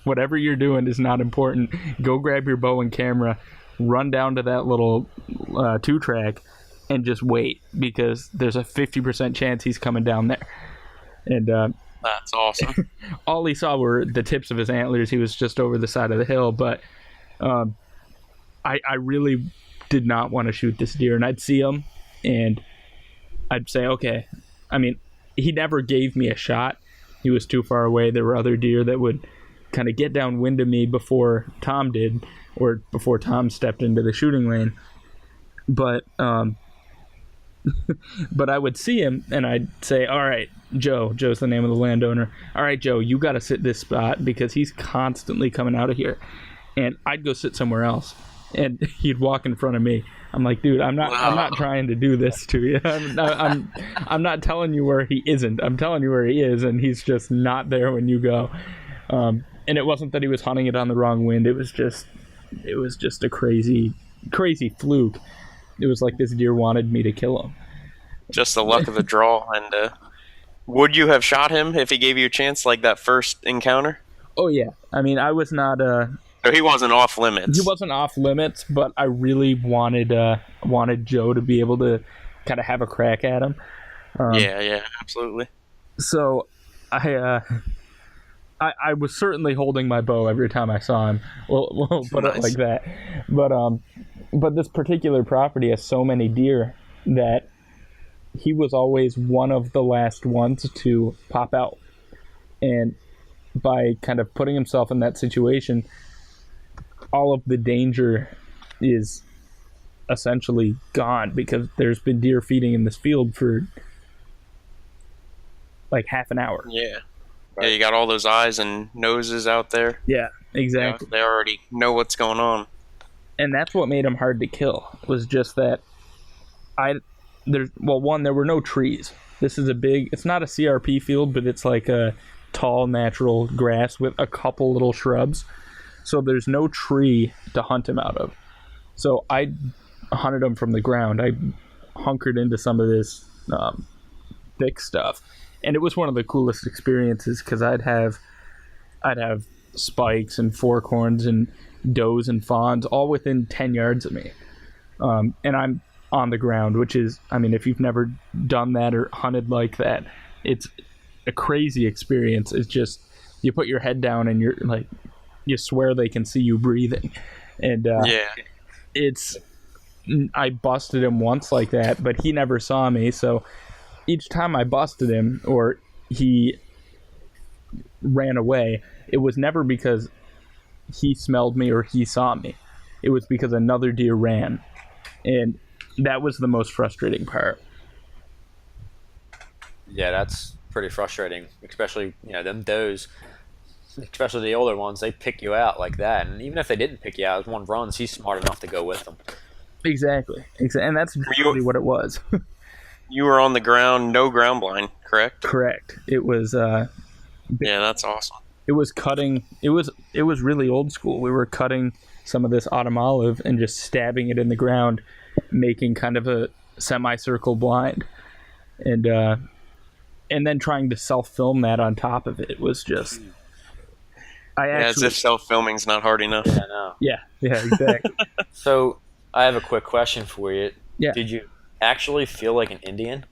Whatever you're doing is not important. Go grab your bow and camera, run down to that little 2-track, and just wait, because there's a 50% chance he's coming down there. And that's awesome. all he saw were the tips of his antlers. He was just over the side of the hill, but I really did not want to shoot this deer, and I'd see him, and I'd say, okay. I mean, he never gave me a shot. He was too far away. There were other deer that would kind of get downwind of me before Tom did, or before Tom stepped into the shooting lane. But but I would see him, and I'd say, all right, Joe's the name of the landowner. All right, Joe, you got to sit this spot because he's constantly coming out of here. And I'd go sit somewhere else, and he'd walk in front of me. I'm like, dude, I'm not trying to do this to you. I'm not telling you where he isn't. I'm telling you where he is, and he's just not there when you go. And it wasn't that he was hunting it on the wrong wind. It was just a crazy fluke. It was like this deer wanted me to kill him. Just the luck of the draw. And would you have shot him if he gave you a chance, like that first encounter? Oh yeah. I mean, I was not. So he wasn't off limits. He wasn't off limits, but I really wanted Joe to be able to kind of have a crack at him. Yeah, absolutely. So I was certainly holding my bow every time I saw him. We'll put it like that. But this particular property has so many deer that he was always one of the last ones to pop out. And by kind of putting himself in that situation, all of the danger is essentially gone, because there's been deer feeding in this field for like half an hour. Yeah. Right. Yeah, you got all those eyes and noses out there. Yeah, exactly. They already know what's going on. And that's what made him hard to kill, was just that there were no trees. This is it's not a CRP field, but it's like a tall natural grass with a couple little shrubs. So there's no tree to hunt him out of. So I hunted him from the ground. I hunkered into some of this thick stuff. And it was one of the coolest experiences, because I'd have spikes and forkhorns and does and fawns all within 10 yards of me. And I'm on the ground, which is, I mean, if you've never done that or hunted like that, it's a crazy experience. It's just, you put your head down and you're like, you swear they can see you breathing. And I busted him once like that, but he never saw me. So each time I busted him or he ran away, it was never because he smelled me or he saw me. It was because another deer ran. And that was the most frustrating part. Yeah, that's pretty frustrating, especially, them does, especially the older ones, they pick you out like that. And even if they didn't pick you out, if one runs, he's smart enough to go with them. Exactly. And that's really what it was. You were on the ground, no ground blind, correct? Correct. It was yeah, that's awesome. It was cutting, it was really old school. We were cutting some of this autumn olive and just stabbing it in the ground, making kind of a semicircle blind. And then trying to self-film that on top of it was just... as if self-filming's not hard enough. Yeah, I know. Yeah, exactly. So, I have a quick question for you. Yeah. Did you actually feel like an Indian?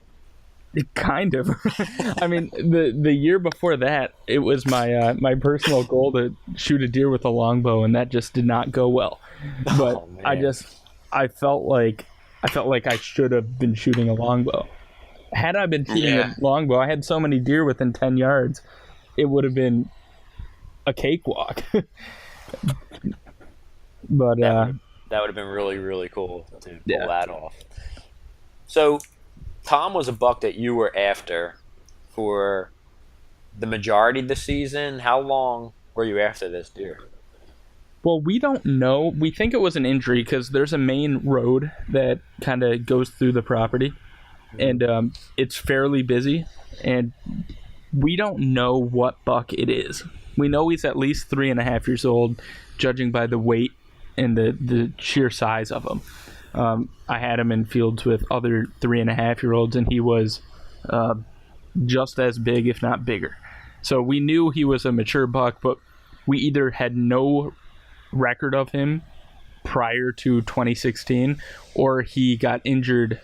Kind of. I mean, the year before that, it was my my personal goal to shoot a deer with a longbow, and that just did not go well. But I felt like I should have been shooting a longbow. Had I been shooting a longbow, I had so many deer within 10 yards, it would have been a cakewalk. But that would have been really, really cool to pull that off. So, Tom was a buck that you were after for the majority of the season. How long were you after this deer? Well, we don't know. We think it was an injury because there's a main road that kind of goes through the property, and it's fairly busy, and we don't know what buck it is. We know he's at least 3.5 years old, judging by the weight and the sheer size of him. I had him in fields with other 3.5-year-olds, and he was just as big, if not bigger. So we knew he was a mature buck, but we either had no record of him prior to 2016, or he got injured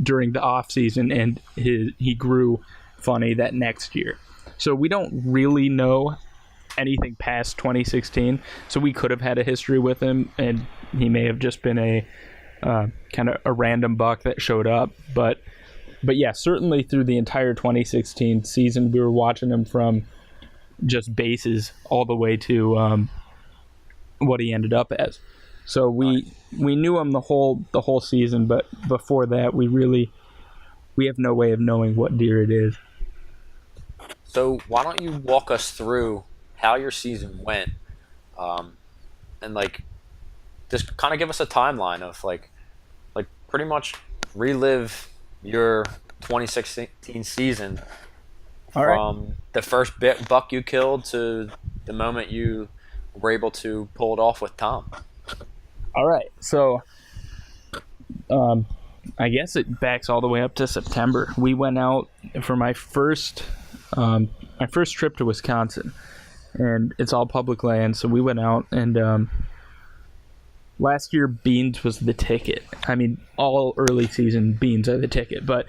during the off season and he grew funny that next year. So we don't really know anything past 2016. So we could have had a history with him, and he may have just been a kind of a random buck that showed up. But yeah, certainly through the entire 2016 season, we were watching him from just bases all the way to what he ended up as. So we knew him the whole season, but before that, we have no way of knowing what deer it is. So why don't you walk us through how your season went, and like just kind of give us a timeline of like pretty much relive your 2016 season from the first buck you killed to the moment you were able to pull it off with Tom. All right, so I guess it backs all the way up to September. We went out for my first trip to Wisconsin, and it's all public land, so we went out, and last year beans was the ticket. I mean, all early season beans are the ticket, but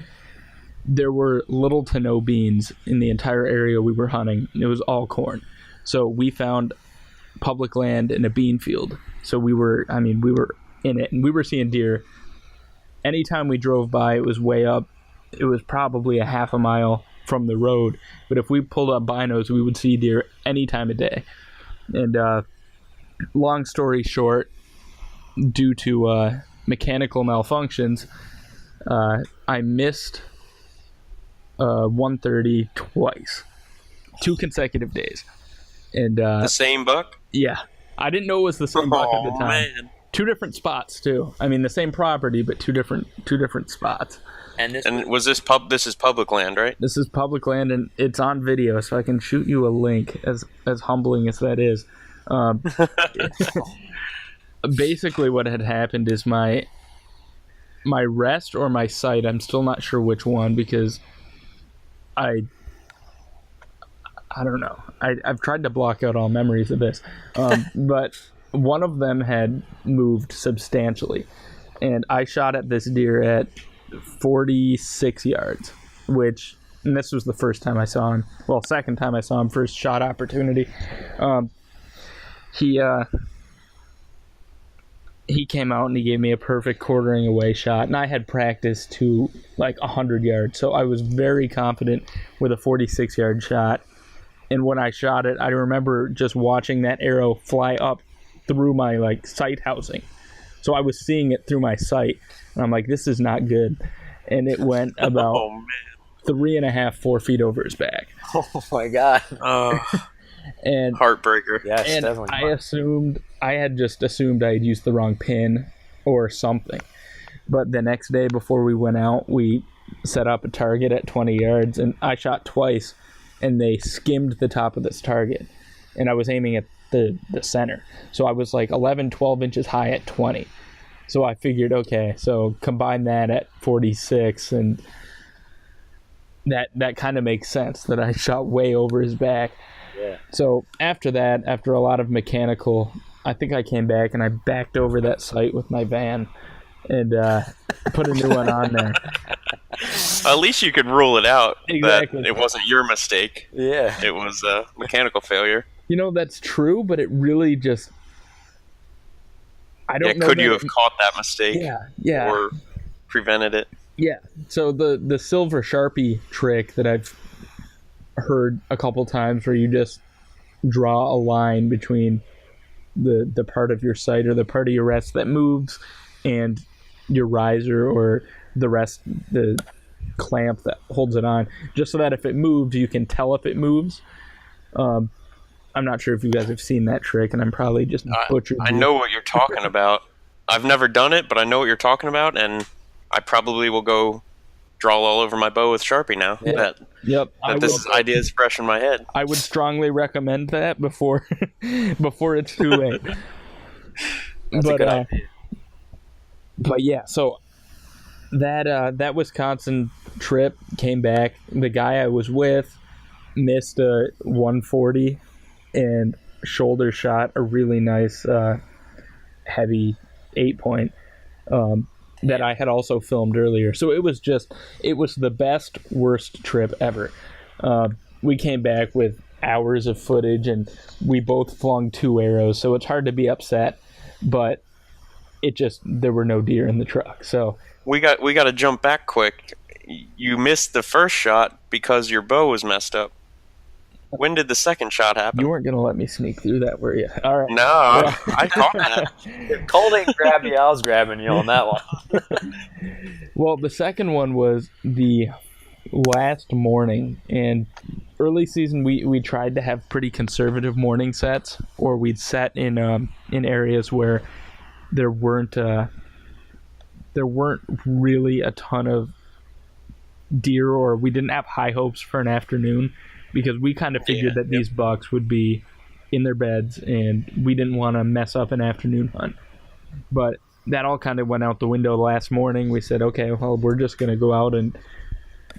there were little to no beans in the entire area we were hunting. It was all corn. So we found public land in a bean field. So we were in it, and we were seeing deer. Anytime we drove by, it was way up. It was probably a half a mile from the road. But if we pulled up binos, we would see deer any time of day. And long story short, due to mechanical malfunctions, I missed 130 twice, 2 consecutive days. And the same buck? Yeah. I didn't know it was the same buck at the time. Man. 2 different spots too. I mean, the same property, but two different spots. And was this this is public land, right? This is public land, and it's on video, so I can shoot you a link. As humbling as that is, basically what had happened is my rest or my sight. I'm still not sure which one, because I don't know. I've tried to block out all memories of this, but one of them had moved substantially, and I shot at this deer at 46 yards, and this was the first time I saw him. Well, second time I saw him, first shot opportunity. He came out and he gave me a perfect quartering away shot, and I had practiced to like 100 yards, so I was very confident with a 46-yard shot. And when I shot it, I remember just watching that arrow fly up through my sight housing. So I was seeing it through my sight, and I'm like, this is not good. And it went about 3.5, 4 feet over his back. oh my god! And heartbreaker. Yes, and definitely. I had just assumed I had used the wrong pin or something. But the next day before we went out, we set up a target at 20 yards, and I shot twice, and they skimmed the top of this target. And I was aiming at the center. So I was like 11, 12 inches high at 20. So I figured, okay, so combine that at 46, and that kind of makes sense that I shot way over his back. Yeah. So after that, after a lot of mechanical, I think I came back and I backed over that sight with my van and put a new one on there. At least you could rule it out. Exactly. That it wasn't your mistake. Yeah. It was a mechanical failure. You know, that's true, but it really just... I don't know. Could you have caught that mistake? Yeah. Or prevented it? Yeah. So the silver Sharpie trick that I've heard a couple times, where you just draw a line between the part of your sight or the part of your rest that moves and your riser or the rest, the clamp that holds it on, just so that if it moves, you can tell if it moves. I'm not sure if you guys have seen that trick, and I'm probably just butchered. I know what you're talking about. I've never done it, but I know what you're talking about, and I probably will go draw all over my bow with Sharpie now. Yeah. That this idea is fresh in my head. I would strongly recommend that before it's too late. That's a good idea. But yeah, so That Wisconsin trip came back. The guy I was with missed a 140 and shoulder shot a really nice heavy 8-point that I had also filmed earlier. So it was the best worst trip ever. We came back with hours of footage and we both flung 2 arrows, so it's hard to be upset, but there were no deer in the truck. So we got to jump back quick. You missed the first shot because your bow was messed up. When did the second shot happen? you weren't going to let me sneak through that, were you? All right. No, I caught that. If Cole didn't grab you, I was grabbing you on that one. Well, the second one was the last morning, and early season we tried to have pretty conservative morning sets, or we'd set in areas where there weren't really a ton of deer, or we didn't have high hopes for an afternoon, because we kind of figured that these bucks would be in their beds and we didn't want to mess up an afternoon hunt. But that all kind of went out the window last morning. We said, okay, well, we're just going to go out and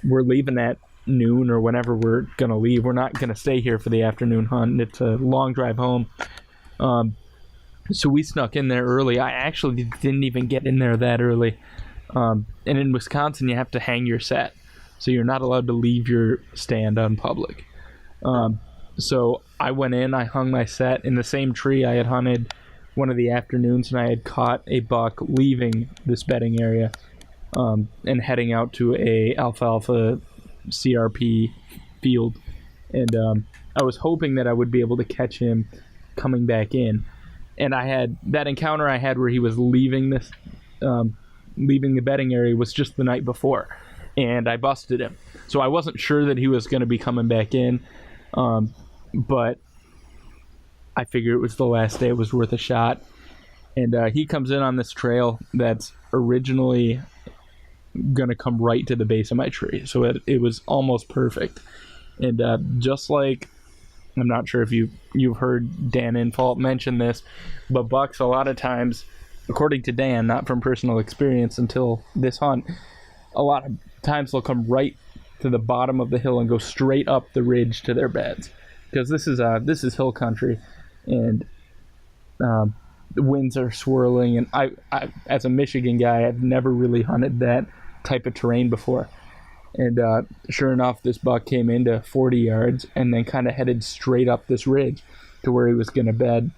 we're leaving at noon or whenever we're going to leave. We're not going to stay here for the afternoon hunt. It's a long drive home. So we snuck in there early. I actually didn't even get in there that early. And in Wisconsin, you have to hang your set. So you're not allowed to leave your stand on public. So I went in, I hung my set in the same tree I had hunted one of the afternoons, and I had caught a buck leaving this bedding area and heading out to a alfalfa CRP field. And I was hoping that I would be able to catch him coming back in. And I had that encounter I had where he was leaving the bedding area was just the night before, and I busted him. So I wasn't sure that he was going to be coming back in, but I figured it was the last day, it was worth a shot. And he comes in on this trail that's originally going to come right to the base of my tree, so it was almost perfect. And just like, I'm not sure if you've heard Dan Infault mention this, but bucks a lot of times, according to Dan, not from personal experience until this hunt, a lot of times they'll come right to the bottom of the hill and go straight up the ridge to their beds, because this is hill country, and the winds are swirling. And I as a Michigan guy, I've never really hunted that type of terrain before. And sure enough, this buck came into 40 yards and then kind of headed straight up this ridge to where he was going to bed.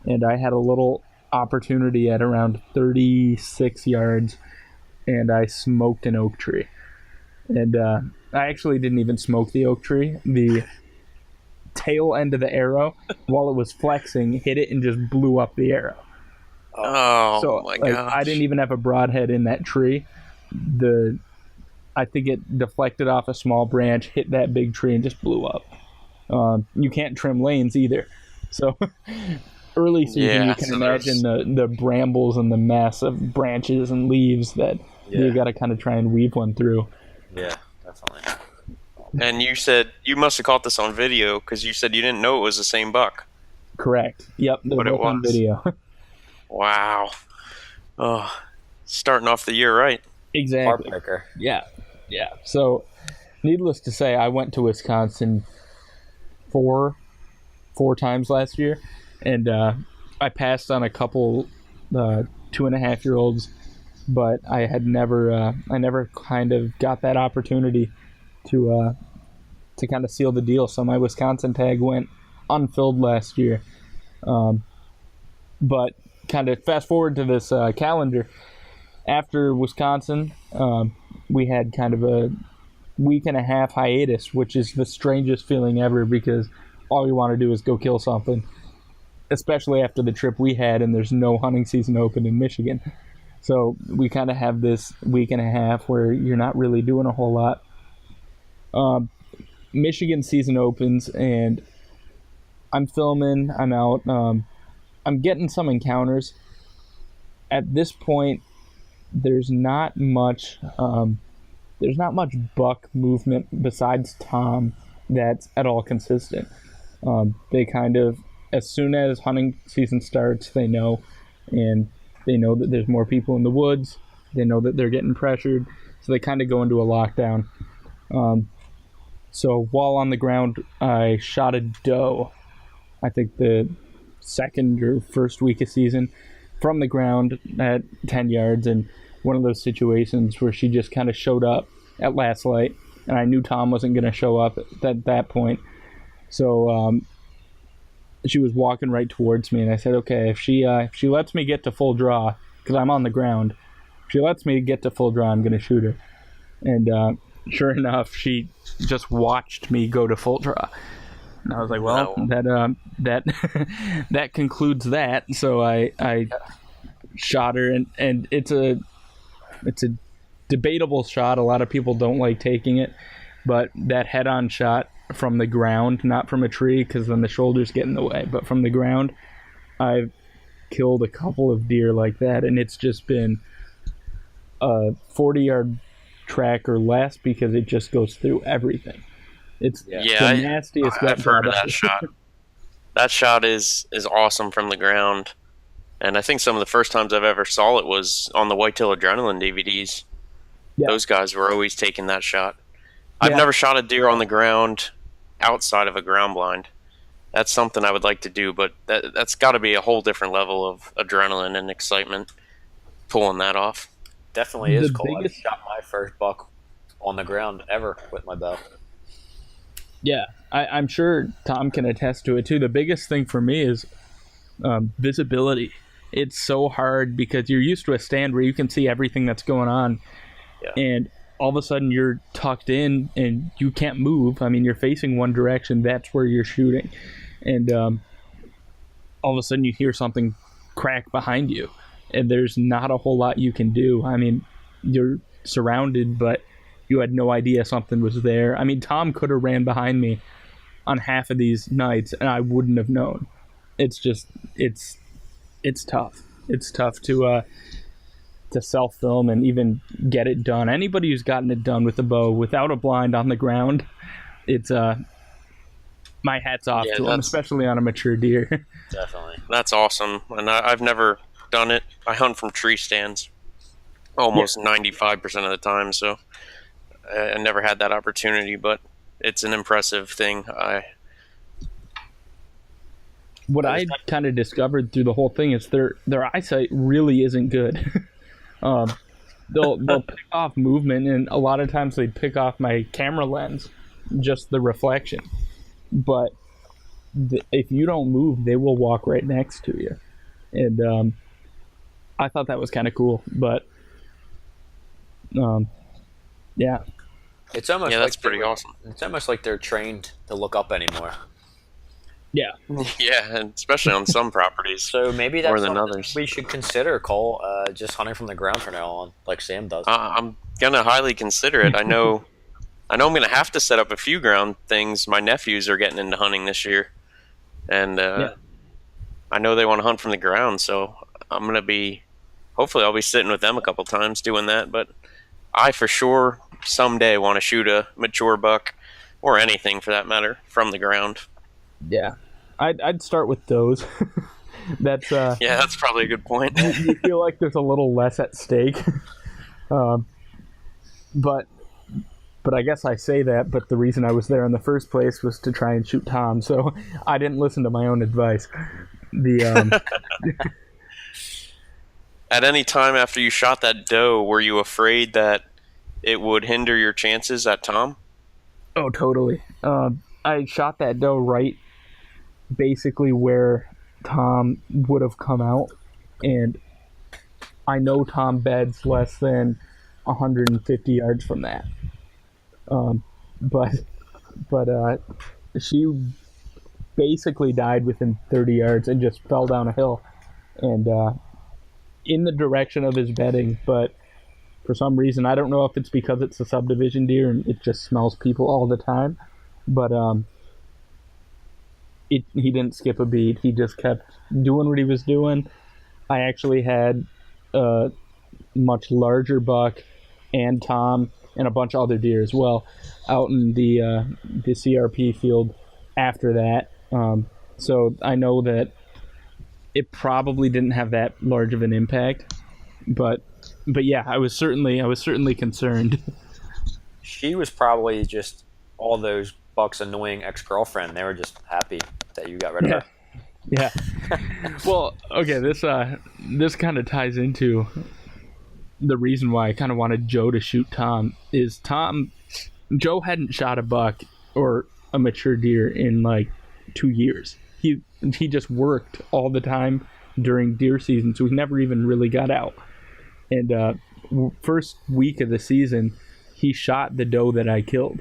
And I had a little opportunity at around 36 yards, and I smoked an oak tree. And I actually didn't even smoke the oak tree. The tail end of the arrow, while it was flexing, hit it and just blew up the arrow. Oh, my gosh. I didn't even have a broadhead in that tree. I think it deflected off a small branch, hit that big tree, and just blew up. You can't trim lanes either. So early season, you can imagine the brambles and the mess of branches and leaves that you got to kind of try and weave one through. Yeah, definitely. And you said you must have caught this on video, because you said you didn't know it was the same buck. Correct. Yep, they're both on video. Wow. Oh, starting off the year right. Exactly. Heartbreaker. Yeah. So, needless to say, I went to Wisconsin four times last year, and I passed on a couple 2.5-year-olds, but I never kind of got that opportunity to kind of seal the deal. So my Wisconsin tag went unfilled last year. But kind of fast forward to this calendar. After Wisconsin, we had kind of a week and a half hiatus, which is the strangest feeling ever, because all you want to do is go kill something, especially after the trip we had, and there's no hunting season open in Michigan. So we kind of have this week and a half where you're not really doing a whole lot. Michigan season opens, and I'm filming, I'm out, I'm getting some encounters. At this point, there's not much buck movement besides Tom that's at all consistent. They kind of, as soon as hunting season starts, they know that there's more people in the woods. They know that they're getting pressured, so they kind of go into a lockdown. So while on the ground, I shot a doe, I think the second or first week of season, from the ground at 10 yards, and one of those situations where she just kind of showed up at last light, and I knew Tom wasn't going to show up at that point. So she was walking right towards me, and I said, okay, if she lets me get to full draw, because I'm on the ground, if she lets me get to full draw, I'm going to shoot her. And sure enough, she just watched me go to full draw. And I was like, well, that that concludes that. So I shot her, and it's a debatable shot. A lot of people don't like taking it, but that head-on shot from the ground, not from a tree, because then the shoulders get in the way, but from the ground, I've killed a couple of deer like that, and it's just been a 40-yard track or less, because it just goes through everything. It's the nastiest. I've heard of that shot. That shot is awesome from the ground, and I think some of the first times I've ever saw it was on the Whitetail Adrenaline DVDs. Yeah. Those guys were always taking that shot. I've never shot a deer on the ground outside of a ground blind. That's something I would like to do, but that's got to be a whole different level of adrenaline and excitement pulling that off. Definitely is cool. I shot my first buck on the ground ever with my bow. Yeah, I'm sure Tom can attest to it too. The biggest thing for me is visibility. It's so hard because you're used to a stand where you can see everything that's going on, and all of a sudden you're tucked in and you can't move. I mean, you're facing one direction. That's where you're shooting, and all of a sudden you hear something crack behind you, and there's not a whole lot you can do. I mean, you're surrounded, but you had no idea something was there. I mean, Tom could have ran behind me on half of these nights, and I wouldn't have known. It's just, it's tough. It's tough to self-film and even get it done. Anybody who's gotten it done with a bow without a blind on the ground, it's my hat's off to them, especially on a mature deer. Definitely. That's awesome, and I've never done it. I hunt from tree stands almost 95% of the time, so I never had that opportunity, but it's an impressive thing. What I kind of discovered through the whole thing is their eyesight really isn't good. They'll pick off movement, and a lot of times they pick off my camera lens, just the reflection. But if you don't move, they will walk right next to you. And I thought that was kind of cool, but yeah. It's almost that's pretty awesome. It's almost like they're trained to look up anymore. Yeah. Yeah, and especially on some proproperties. So maybe that's more than others. We should consider, Cole, just hunting from the ground from now on, like Sam does. I'm gonna highly consider it. I know I'm gonna have to set up a few ground things. My nephews are getting into hunting this year, and I know they want to hunt from the ground. So I'm gonna be, hopefully, I'll be sitting with them a couple times doing that. But I for sure someday want to shoot a mature buck, or anything for that matter, from the ground. Yeah, I'd start with those. That's that's probably a good point. You feel like there's a little less at stake, but I guess I say that. But the reason I was there in the first place was to try and shoot Tom, so I didn't listen to my own advice. At any time after you shot that doe, were you afraid that it would hinder your chances at Tom? Oh, totally. I shot that doe right basically where Tom would have come out, and I know Tom beds less than 150 yards from that. But she basically died within 30 yards and just fell down a hill and in the direction of his bedding. But for some reason, I don't know if it's because it's a subdivision deer and it just smells people all the time, but he didn't skip a beat. He just kept doing what he was doing. I actually had a much larger buck and Tom and a bunch of other deer as well out in the CRP field after that. So I know that it probably didn't have that large of an impact, but yeah, I was certainly concerned. She was probably just all those bucks' annoying ex-girlfriend. They were just happy that you got rid of her. Yeah. Well, okay, this kind of ties into the reason why I kind of wanted Joe to shoot Tom. Joe hadn't shot a buck or a mature deer in like 2 years. He just worked all the time during deer season, so he never even really got out. And first week of the season, he shot the doe that I killed,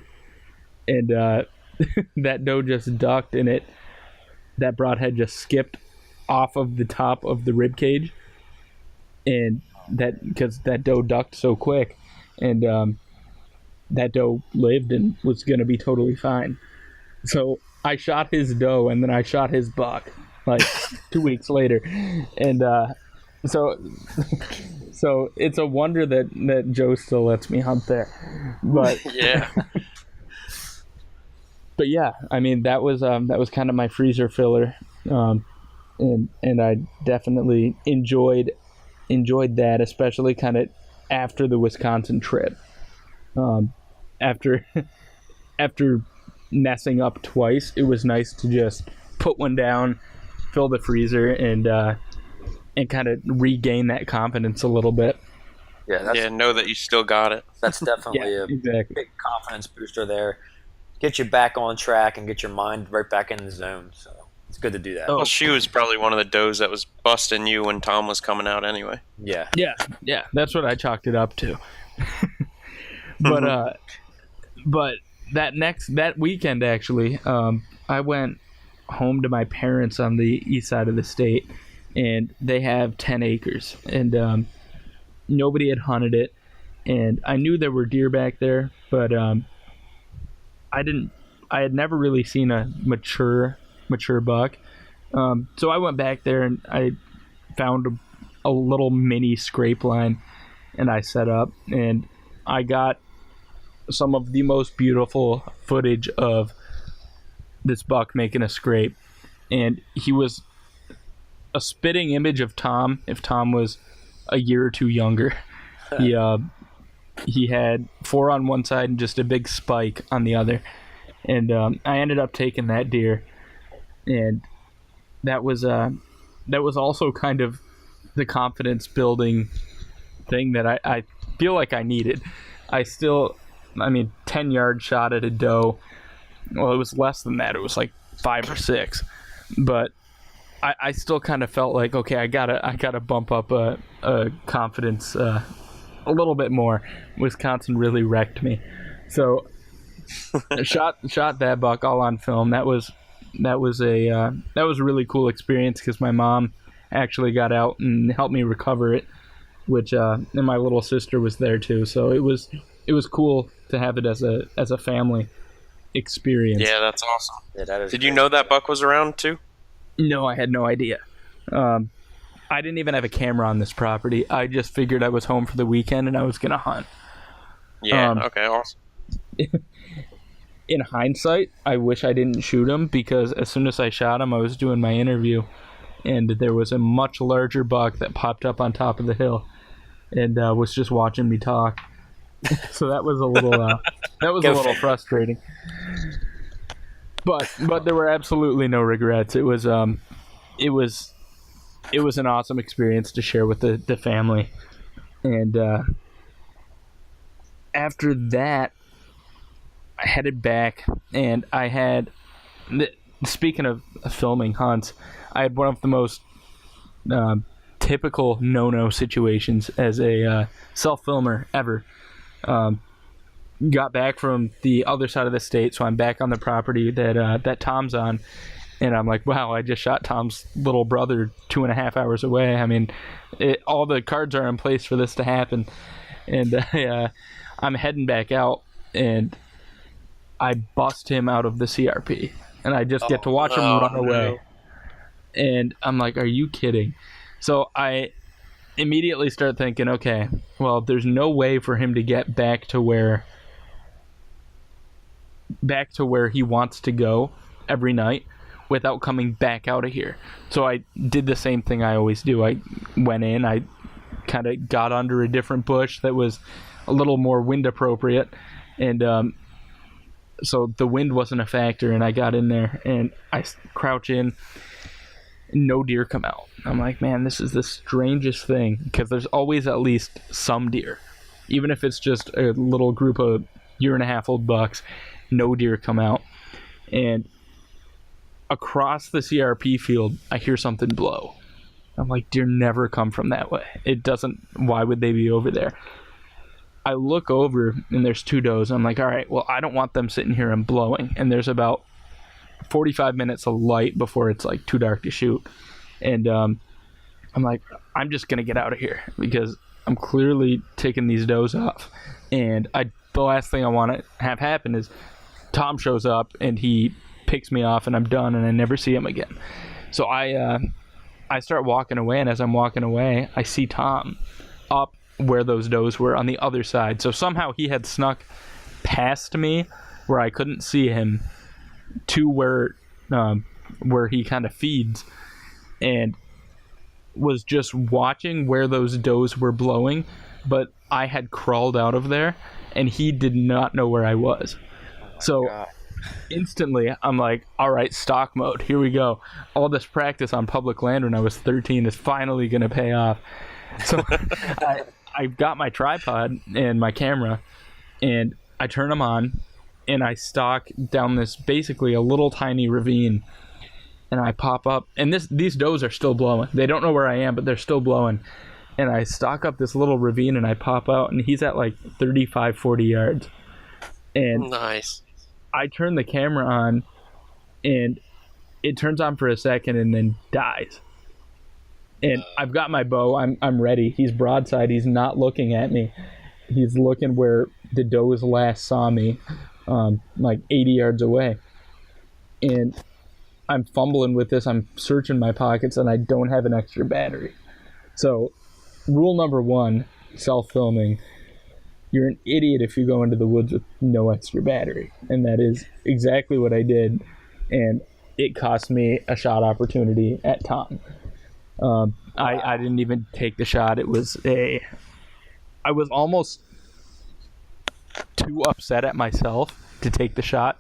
and that doe just ducked, and that broadhead just skipped off of the top of the rib cage, and because that doe ducked so quick, and that doe lived and was going to be totally fine. So I shot his doe, and then I shot his buck like 2 weeks later, and so it's a wonder that Joe still lets me hunt there. But Yeah. but yeah, I mean that was kind of my freezer filler, and I definitely enjoyed that, especially kind of after the Wisconsin trip. After messing up twice, it was nice to just put one down, fill the freezer, and kind of regain that confidence a little bit. Yeah, Know that you still got it. that's definitely a Exactly. big confidence booster there. Get you back on track and get your mind right back in the zone. So it's good to do that. Well, she was probably one of the does that was busting you when Tom was coming out anyway. Yeah. Yeah, that's what I chalked it up to. But that weekend actually, I went home to my parents on the east side of the state, and they have 10 acres, and nobody had hunted it, and I knew there were deer back there, but I had never really seen a mature buck. So I went back there and I found a little mini scrape line, and I set up, and I got some of the most beautiful footage of this buck making a scrape, and he was a spitting image of Tom if Tom was a year or two younger. He had 4 on one side and just a big spike on the other, and I ended up taking that deer, and that was also kind of the confidence building thing that I feel like I needed. 10-yard shot at a doe. Well, it was less than that. It was like 5 or 6, but I still kind of felt like, okay, I gotta bump up a confidence a little bit more. Wisconsin really wrecked me, so shot that buck all on film. That was a really cool experience because my mom actually got out and helped me recover it, which and my little sister was there too. So it was cool to have it as a family experience. Yeah, that's awesome. Yeah, that is Did great. you know that buck was around too? No, I had no idea. I didn't even have a camera on this property. I just figured I was home for the weekend and I was gonna hunt. Yeah. Okay. Awesome. In hindsight, I wish I didn't shoot him, because as soon as I shot him, I was doing my interview, and there was a much larger buck that popped up on top of the hill, and was just watching me talk. So that was a little frustrating. But there were absolutely no regrets. It was an awesome experience to share with the family, and after that, I headed back, and I had, speaking of filming hunts, I had one of the most typical no-no situations as a self-filmer ever. Got back from the other side of the state, so I'm back on the property that Tom's on, and I'm like, wow, I just shot Tom's little brother 2.5 hours away. I mean, all the cards are in place for this to happen, and I'm heading back out, and I bust him out of the CRP, and I just get to watch him run away. And I'm like, are you kidding? So I immediately start thinking, okay, well, there's no way for him to get back to where he wants to go every night without coming back out of here. So I did the same thing I always do. I went in, I kind of got under a different bush that was a little more wind appropriate, and so the wind wasn't a factor, and I got in there and I crouch in, no deer come out. I'm like, man, this is the strangest thing, because there's always at least some deer, even if it's just a little group of 1.5-year-old bucks. No deer come out, and across the CRP field I hear something blow. I'm like, deer never come from that way. It doesn't. Why would they be over there? I look over and there's 2 does. I'm like, all right, well, I don't want them sitting here and blowing, and there's about 45 minutes of light before it's like too dark to shoot. And I'm like, I'm just gonna get out of here, because I'm clearly taking these does off, and the last thing I want to have happen is Tom shows up and he picks me off and I'm done and I never see him again. So I start walking away, and as I'm walking away, I see Tom up where those does were on the other side. So somehow he had snuck past me where I couldn't see him to where he kind of feeds, and was just watching where those does were blowing, but I had crawled out of there and he did not know where I was. So instantly I'm like, all right, stock mode, here we go. All this practice on public land when I was 13 is finally going to pay off. So I got my tripod and my camera, and I turn them on, and I stalk down this basically a little tiny ravine, and I pop up, and these does are still blowing. They don't know where I am, but they're still blowing. And I stalk up this little ravine, and I pop out, and he's at like 35, 40 yards. And Nice. I turn the camera on, and it turns on for a second and then dies. And I've got my bow. I'm ready. He's broadside. He's not looking at me. He's looking where the does last saw me, like 80 yards away. And I'm fumbling with this. I'm searching my pockets, and I don't have an extra battery. So, rule number 1, self-filming. You're an idiot if you go into the woods with no extra battery. And that is exactly what I did. And it cost me a shot opportunity at Tom. I didn't even take the shot. I was almost too upset at myself to take the shot.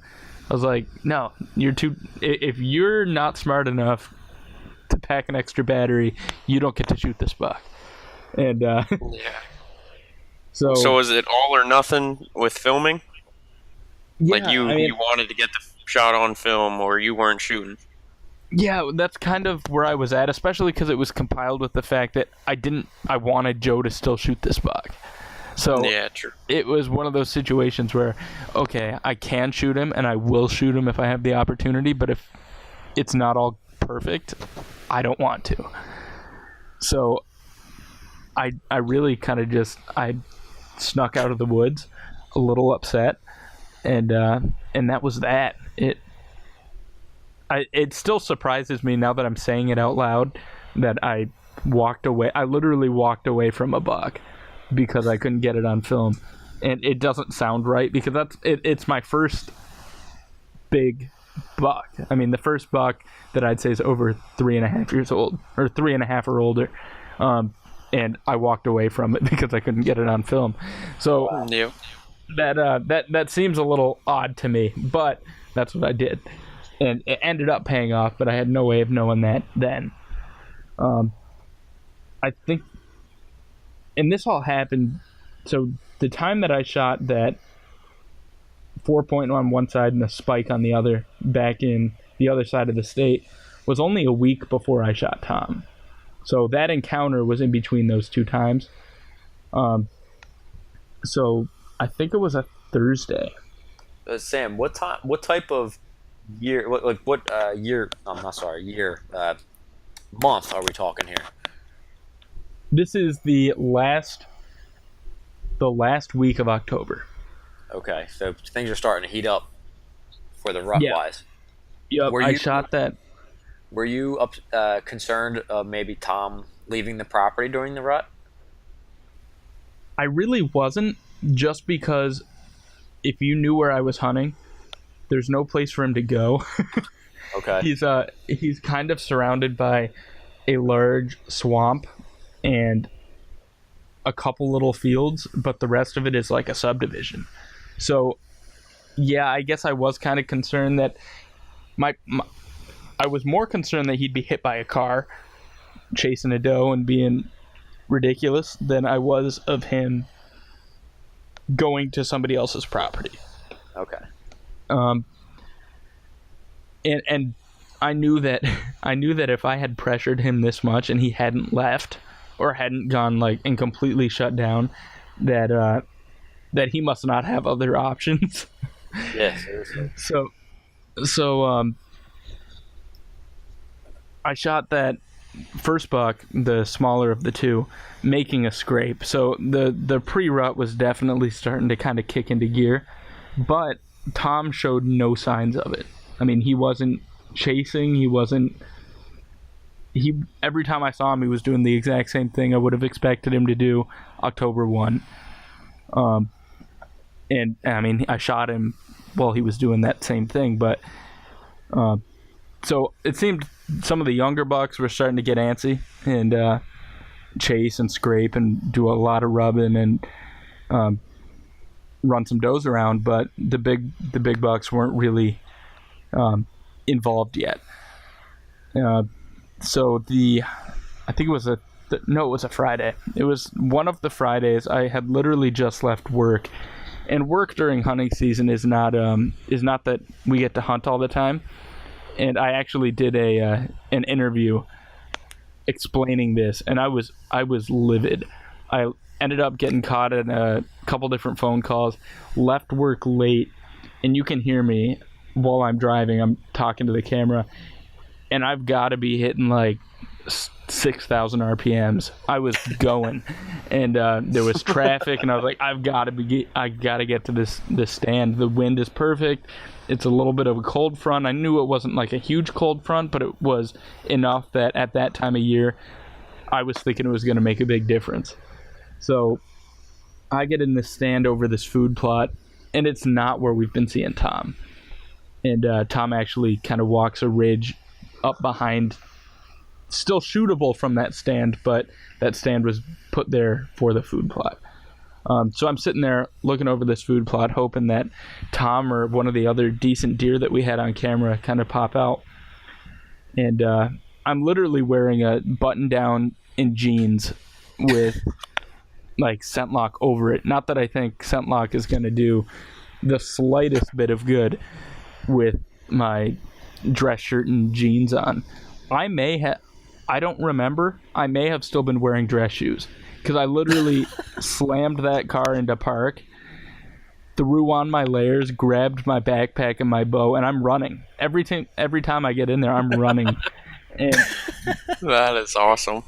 I was like, no, if you're not smart enough to pack an extra battery, you don't get to shoot this buck. And Yeah. So is it all or nothing with filming? yeah, Like you wanted to get the shot on film, or you weren't shooting? Yeah, that's kind of where I was at, especially because it was compiled with the fact that I wanted Joe to still shoot this buck. So Yeah, true. it was one of those situations where, okay, I can shoot him and I will shoot him if I have the opportunity, but if it's not all perfect, I don't want to. So I really kind of I snuck out of the woods a little upset, and that was that. It still surprises me now that I'm saying it out loud that I walked away. I literally walked away from a buck because I couldn't get it on film, and it doesn't sound right because it's my first big buck. I mean, the first buck that I'd say is over 3.5 years old, or 3.5 or older, and I walked away from it because I couldn't get it on film. So Yeah. that seems a little odd to me, but that's what I did. And it ended up paying off, but I had no way of knowing that then. I think, and this all happened, so the time that I shot that 4-point on one side and a spike on the other, back in the other side of the state, was only a week before I shot Tom. So that encounter was in between those two times. So I think it was a Thursday. Sam, what type of year? What year? I'm not sorry. Year. Month are we talking here? This is the last week of October. Okay, so things are starting to heat up for the rut wise. Yep, I shot that. Were you concerned of maybe Tom leaving the property during the rut? I really wasn't, just because if you knew where I was hunting, there's no place for him to go. Okay. He's kind of surrounded by a large swamp, and a couple little fields, but the rest of it is like a subdivision. So yeah, I guess I was kind of concerned that I was more concerned that he'd be hit by a car chasing a doe and being ridiculous than I was of him going to somebody else's property. Okay. And I knew that if I had pressured him this much and he hadn't left or hadn't gone like and completely shut down, that he must not have other options. Yeah, seriously. So I shot that first buck, the smaller of the two, making a scrape. So the pre-rut was definitely starting to kind of kick into gear, but Tom showed no signs of it. I mean, he wasn't chasing. Every time I saw him, he was doing the exact same thing I would have expected him to do October 1. And I mean, I shot him while he was doing that same thing, but so it seemed some of the younger bucks were starting to get antsy and chase and scrape and do a lot of rubbing and run some does around, but the big bucks weren't really involved yet. So I think it was it was a Friday. It was one of the Fridays. I had literally just left work, and work during hunting season is not that we get to hunt all the time. And I actually did an interview explaining this, and I was livid. I ended up getting caught in a couple different phone calls, left work late, and you can hear me while I'm driving. I'm talking to the camera, and I've got to be hitting like 6,000 RPMs. I was going, and there was traffic, and I was like, I got to get to this stand. The wind is perfect. It's a little bit of a cold front. I knew it wasn't like a huge cold front, but it was enough that at that time of year, I was thinking it was going to make a big difference. So I get in this stand over this food plot, and it's not where we've been seeing Tom. And Tom actually kind of walks a ridge up behind, still shootable from that stand, but that stand was put there for the food plot. So I'm sitting there looking over this food plot, hoping that Tom or one of the other decent deer that we had on camera kind of pop out. And I'm literally wearing a button down and jeans with like scent lock over it. Not that I think scent lock is going to do the slightest bit of good with my dress shirt and jeans on. I don't remember. I may have still been wearing dress shoes, because I literally slammed that car into park, threw on my layers, grabbed my backpack and my bow, and I'm running. Every time I get in there, I'm running. And That is awesome.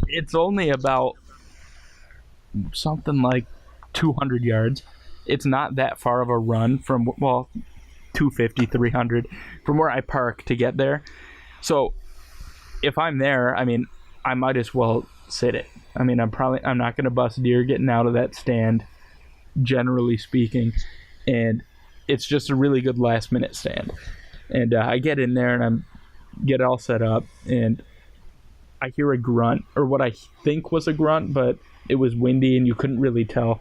it's only about something like 200 yards. It's not that far of a run from, 250, 300 from where I park to get there. So if I'm there, I mean, I might as well sit it. I mean, I'm not going to bust deer getting out of that stand, generally speaking. And it's just a really good last minute stand. And I get in there and get all set up, and I hear a grunt, or what I think was a grunt, but it was windy and you couldn't really tell.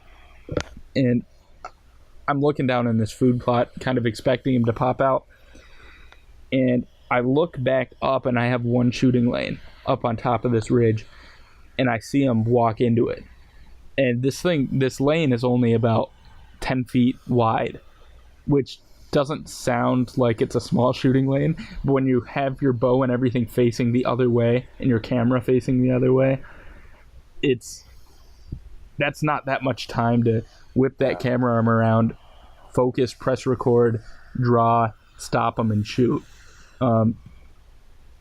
And I'm looking down in this food plot, kind of expecting him to pop out. And I look back up, and I have one shooting lane up on top of this ridge, and I see him walk into it. And this lane is only about 10 feet wide, which doesn't sound like it's a small shooting lane, but when you have your bow and everything facing the other way and your camera facing the other way, that's not that much time to whip that camera arm around, focus, press record, draw, stop them, and shoot.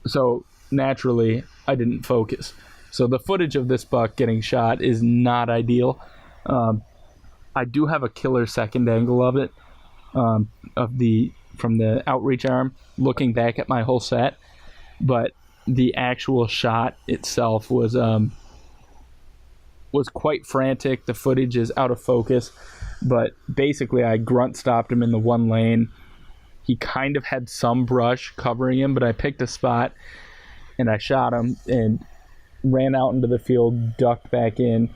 So naturally, I didn't focus. So the footage of this buck getting shot is not ideal. I do have a killer second angle of it, from the outreach arm, looking back at my whole set, but the actual shot itself was quite frantic. The footage is out of focus, but basically I grunt stopped him in the one lane. He kind of had some brush covering him, but I picked a spot and I shot him and ran out into the field, ducked back in,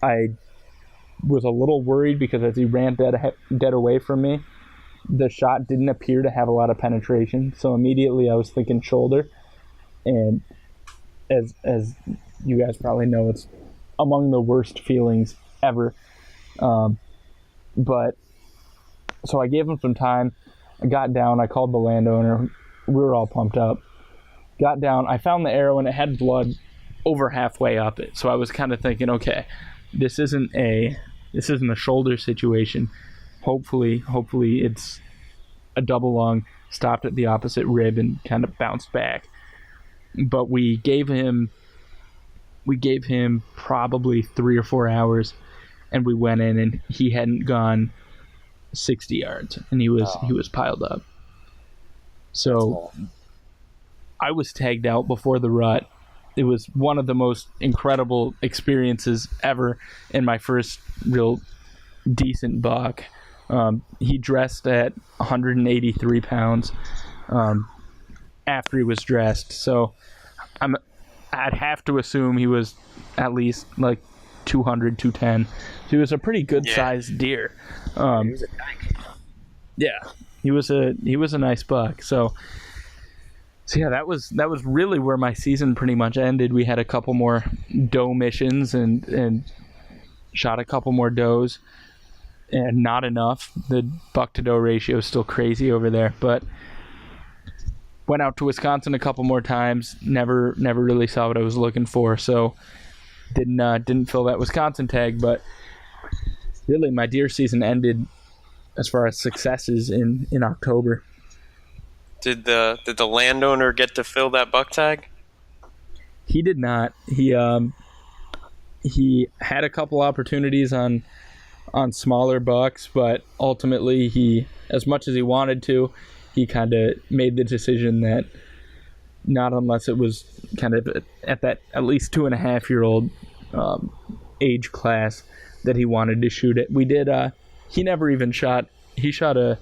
I was a little worried because as he ran dead away from me, the shot didn't appear to have a lot of penetration. So immediately I was thinking shoulder. And as you guys probably know, it's among the worst feelings ever. But so I gave him some time. I got down. I called the landowner. We were all pumped up. Got down. I found the arrow and it had blood over halfway up it. So I was kind of thinking, okay, this isn't a shoulder situation. Hopefully it's a double lung, stopped at the opposite rib and kind of bounced back. But we gave him probably 3 or 4 hours, and we went in and he hadn't gone 60 yards and he was piled up. So I was tagged out before the rut. It was one of the most incredible experiences ever in my first real decent buck. He dressed at 183 pounds after he was dressed. So I'd have to assume he was at least like 200, 210. So he was a pretty good sized deer. He was a tank. Yeah, he was a nice buck. So yeah, that was really where my season pretty much ended. We had a couple more doe missions and shot a couple more does, and not enough. The buck to doe ratio is still crazy over there, but went out to Wisconsin a couple more times. Never really saw what I was looking for, so didn't fill that Wisconsin tag. But really, my deer season ended as far as successes in October. Did the landowner get to fill that buck tag? He did not. He had a couple opportunities on smaller bucks, but ultimately he, as much as he wanted to, he kind of made the decision that not unless it was kind of at that at least 2.5-year-old age class that he wanted to shoot it. We did. He never even shot. He shot a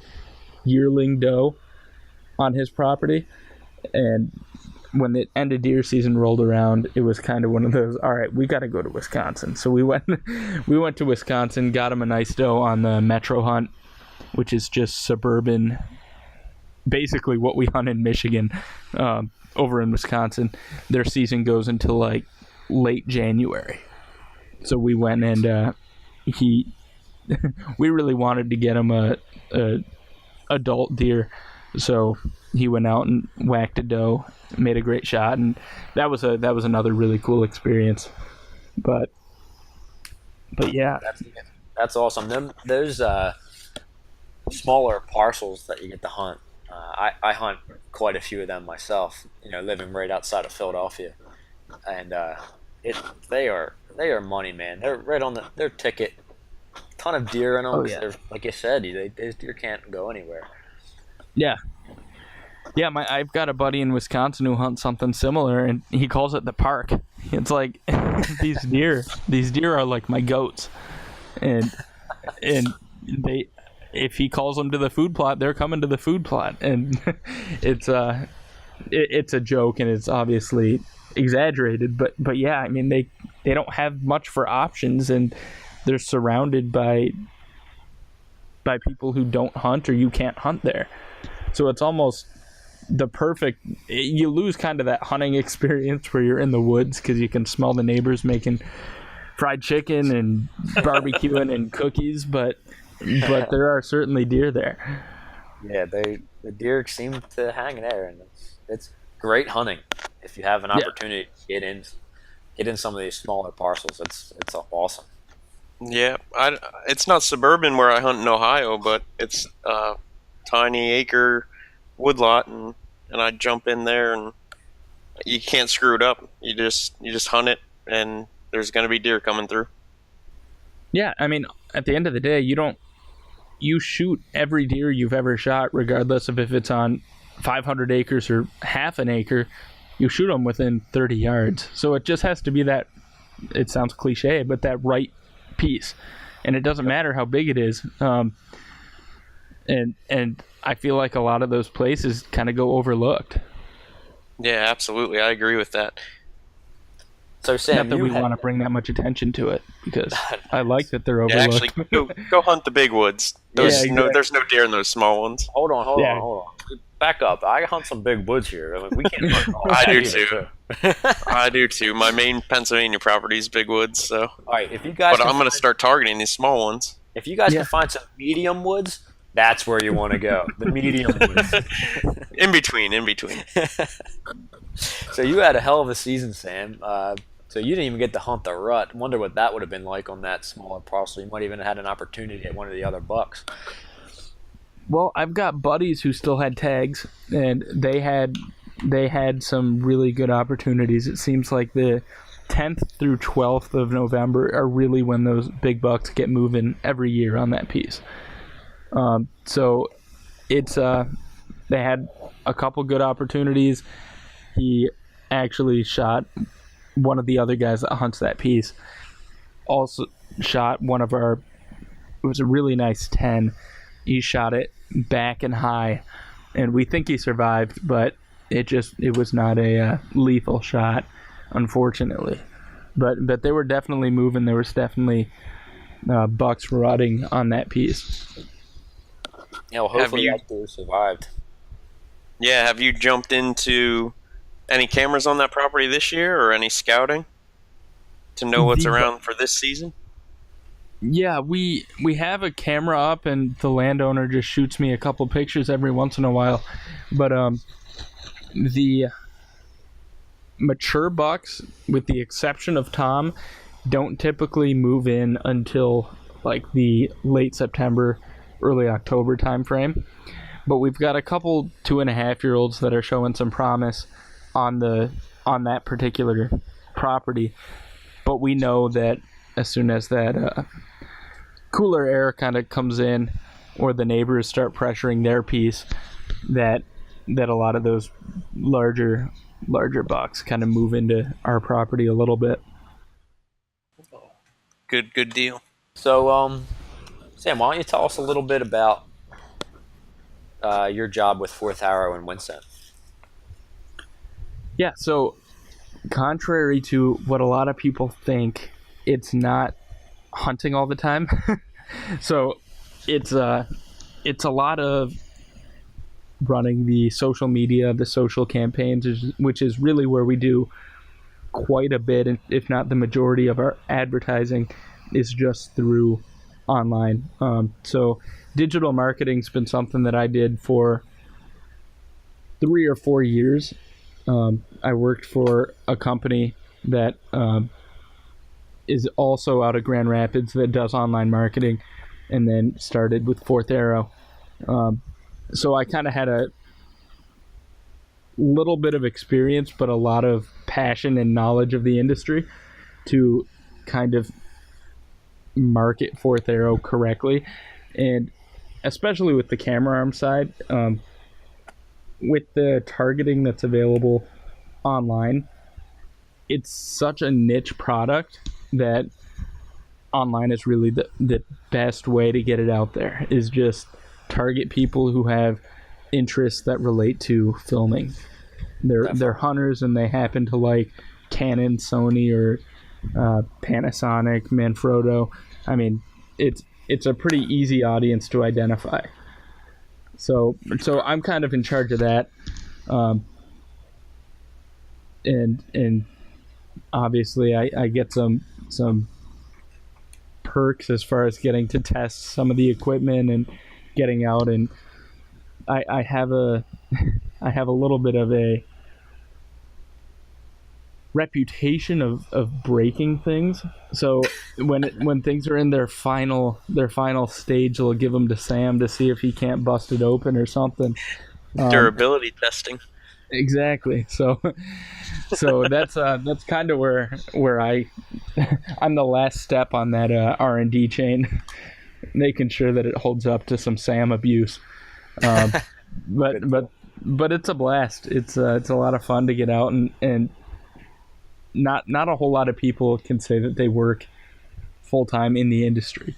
yearling doe on his property, and when the end of deer season rolled around, it was kind of one of those, all right, we got to go to Wisconsin. So we went to Wisconsin, got him a nice doe on the Metro Hunt, which is just suburban, basically what we hunt in Michigan, over in Wisconsin. Their season goes until like late January. So we went and we really wanted to get him a adult deer. So he went out and whacked a doe, made a great shot, and that was another really cool experience. But yeah, that's awesome. Those smaller parcels that you get to hunt. I hunt quite a few of them myself. Living right outside of Philadelphia, and they are money, man. They're right on their ticket. Ton of deer in them. Oh, yeah. They're, like you said, these deer can't go anywhere. Yeah. I've got a buddy in Wisconsin who hunts something similar, and he calls it the park. It's like these deer are like my goats, and they, if he calls them to the food plot, they're coming to the food plot, and it's a joke, and it's obviously exaggerated, but yeah, I mean they don't have much for options, and they're surrounded by people who don't hunt, or you can't hunt there. So it's almost the perfect, you lose kind of that hunting experience where you're in the woods because you can smell the neighbors making fried chicken and barbecuing and cookies, but there are certainly deer there. Yeah, the deer seem to hang there, and it's great hunting if you have an opportunity to get in some of these smaller parcels. It's awesome. Yeah, it's not suburban where I hunt in Ohio, but it's tiny acre woodlot, and I jump in there, and you can't screw it up. You just hunt it, and there's going to be deer coming through. Yeah, I mean, at the end of the day, you shoot every deer you've ever shot, regardless of if it's on 500 acres or half an acre. You shoot them within 30 yards. So it just has to be that, it sounds cliche, but that right piece, and it doesn't matter how big it is. And I feel like a lot of those places kind of go overlooked. Yeah, absolutely. I agree with that. So Sam, Not that you we had, want to bring that much attention to it, because I like that they're Yeah, actually, overlooked. go hunt the big woods. Yeah, exactly. There's no deer in those small ones. hold on, Yeah. hold on. Back up. I hunt some big woods here. I mean, we can't hunt all I that do either, too. I do too. My main Pennsylvania property is big woods, so. All right, if you guys, But I'm gonna start targeting these small ones. if you guys Yeah. can find some medium woods, that's where you want to go. The medium woods. In between. So you had a hell of a season, Sam. So you didn't even get to hunt the rut. Wonder what that would have been like on that smaller parcel. You might even have had an opportunity at one of the other bucks. Well, I've got buddies who still had tags, and they had some really good opportunities. It seems like the 10th through 12th of November are really when those big bucks get moving every year on that piece. So it's they had a couple good opportunities. He actually shot one of the other guys that hunts that piece. Also shot one of our. It was a really nice 10. He shot it back and high, and we think he survived, but it was not a lethal shot, unfortunately. But they were definitely moving. There was definitely bucks rutting on that piece. Yeah, well, hopefully that deer survived. Yeah, have you jumped into any cameras on that property this year or any scouting to know what's around for this season? Yeah, we have a camera up, and the landowner just shoots me a couple pictures every once in a while. But the mature bucks, with the exception of Tom, don't typically move in until like the late September, early October timeframe. But we've got a couple 2.5-year-olds that are showing some promise on that particular property. But we know that as soon as that cooler air kind of comes in, or the neighbors start pressuring their piece, that a lot of those larger bucks kind of move into our property a little bit. Good deal. So, Sam, why don't you tell us a little bit about your job with Fourth Arrow and Winston? Yeah, so contrary to what a lot of people think, it's not hunting all the time. So it's a lot of running the social media, the social campaigns, which is really where we do quite a bit, if not the majority of our advertising is just through online. So digital marketing's been something that I did for 3 or 4 years. I worked for a company that is also out of Grand Rapids that does online marketing, and then started with Fourth Arrow. So I kind of had a little bit of experience, but a lot of passion and knowledge of the industry to kind of market Fourth Arrow correctly. And especially with the camera arm side, with the targeting that's available online, it's such a niche product that online is really the best way to get it out there, is just target people who have interests that relate to filming. They're hunters, and they happen to like Canon, Sony, or Panasonic, Manfrotto. I mean, it's a pretty easy audience to identify. So I'm kind of in charge of that, and obviously I get some perks as far as getting to test some of the equipment and getting out, and I have a little bit of a reputation of breaking things. So when things are in their final stage, they'll give them to Sam to see if he can't bust it open or something. Durability testing. Exactly. So that's kind of where I'm the last step on that R&D chain, making sure that it holds up to some Sam abuse. But it's a blast. It's a lot of fun to get out, and not a whole lot of people can say that they work full time in the industry.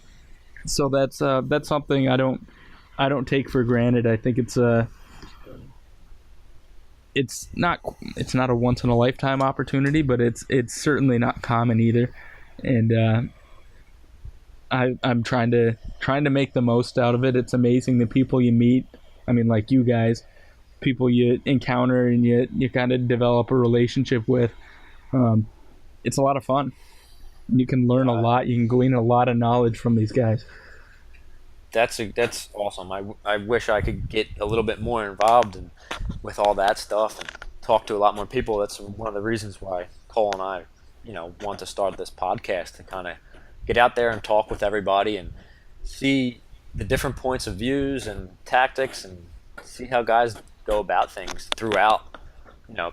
So that's something I don't take for granted. I think it's it's not a once in a lifetime opportunity, but it's certainly not common either. And I'm trying to make the most out of it. It's amazing the people you meet. I mean, like you guys, people you encounter and you kind of develop a relationship with. It's a lot of fun. You can learn a lot. You can glean a lot of knowledge from these guys. That's awesome. I wish I could get a little bit more involved with all that stuff and talk to a lot more people. That's one of the reasons why Cole and I, want to start this podcast, to kind of get out there and talk with everybody and see the different points of views and tactics and see how guys go about things throughout,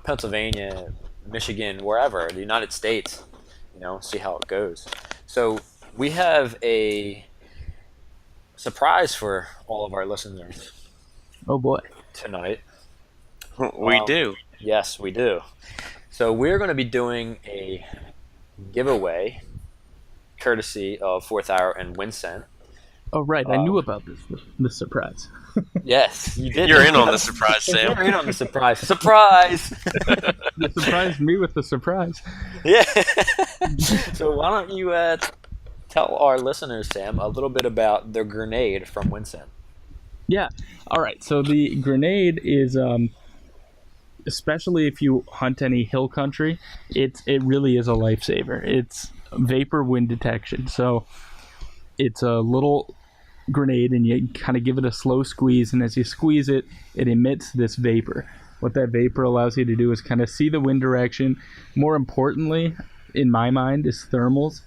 Pennsylvania, Michigan, wherever, the United States, see how it goes. So we have a surprise for all of our listeners. Oh boy. Tonight. We do. Yes, we do. So we're going to be doing a giveaway courtesy of Fourth Hour and Winsent. Oh, right. I knew about this surprise. Yes, you did. You're in on the surprise, Sam. You're in on the surprise. Surprise! You surprised me with the surprise. Yeah. So why don't you tell our listeners, Sam, a little bit about the grenade from Winsent? Yeah. All right. So the grenade is, especially if you hunt any hill country, it really is a lifesaver. It's vapor wind detection. So it's a little grenade, and you kind of give it a slow squeeze, and as you squeeze it, it emits this vapor. What that vapor allows you to do is kind of see the wind direction. More importantly, in my mind, is thermals.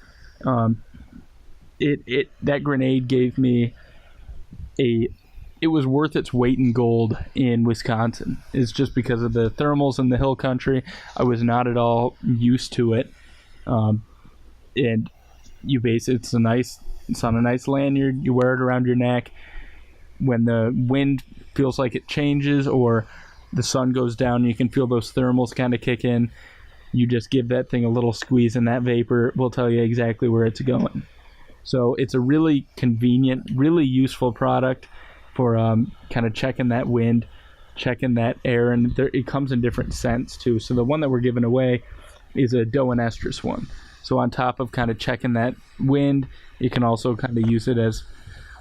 That grenade gave me it was worth its weight in gold in Wisconsin. It's just because of the thermals in the hill country. I was not at all used to it. And you it's on a nice lanyard. You wear it around your neck. When the wind feels like it changes or the sun goes down, you can feel those thermals kind of kick in. You just give that thing a little squeeze, and that vapor will tell you exactly where it's going. So it's a really convenient, really useful product for kind of checking that wind, checking that air, and it comes in different scents too. So the one that we're giving away is a doe and estrus one. So on top of kind of checking that wind, you can also kind of use it as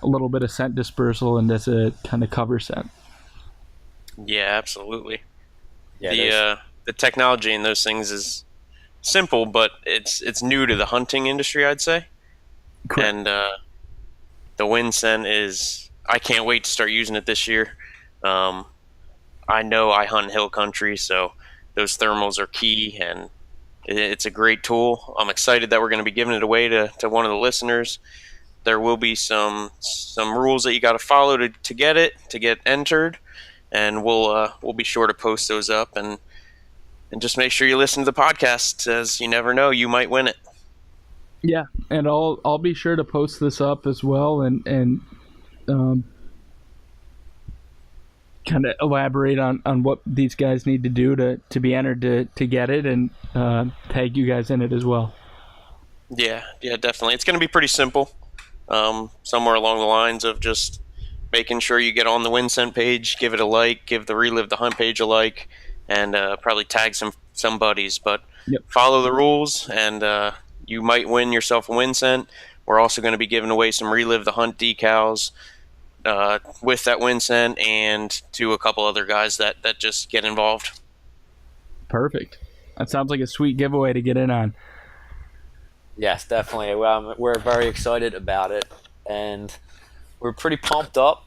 a little bit of scent dispersal and as a kind of cover scent. Yeah, absolutely. Yeah, The technology in those things is simple, but it's new to the hunting industry, I'd say. Correct. And the Winsent is, I can't wait to start using it this year. I know I hunt hill country, so those thermals are key, and it's a great tool. I'm excited that we're going to be giving it away to one of the listeners. There will be some rules that you got to follow to get entered, and we'll be sure to post those up, and just make sure you listen to the podcast, as you never know, you might win it. Yeah, and I'll be sure to post this up as well, and kind of elaborate on what these guys need to do to be entered to get it, and tag you guys in it as well. Yeah, definitely. It's going to be pretty simple. Somewhere along the lines of just making sure you get on the Winsent page, give it a like, give the Relive the Hunt page a like, and probably tag some buddies. But Yep. Follow the rules, and you might win yourself a Winsent. We're also going to be giving away some Relive the Hunt decals with that Winsent, and to a couple other guys that just get involved. Perfect. That sounds like a sweet giveaway to get in on. Yes, definitely. We're very excited about it, and we're pretty pumped up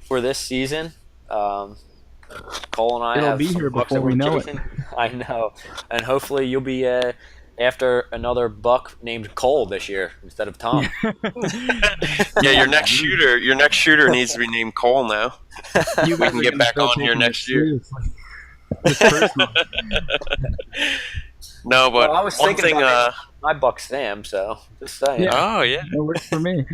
for this season. Cole and I It'll have be some here bucks before that we we're know it. chasing. I know, and hopefully you'll be after another buck named Cole this year instead of Tom. Yeah, your next shooter needs to be named Cole now. You We can get back on here next year. It's personal. No, but Well, I was one thinking thing. about my buck Sam, so just saying. Yeah. Oh yeah. It works for me.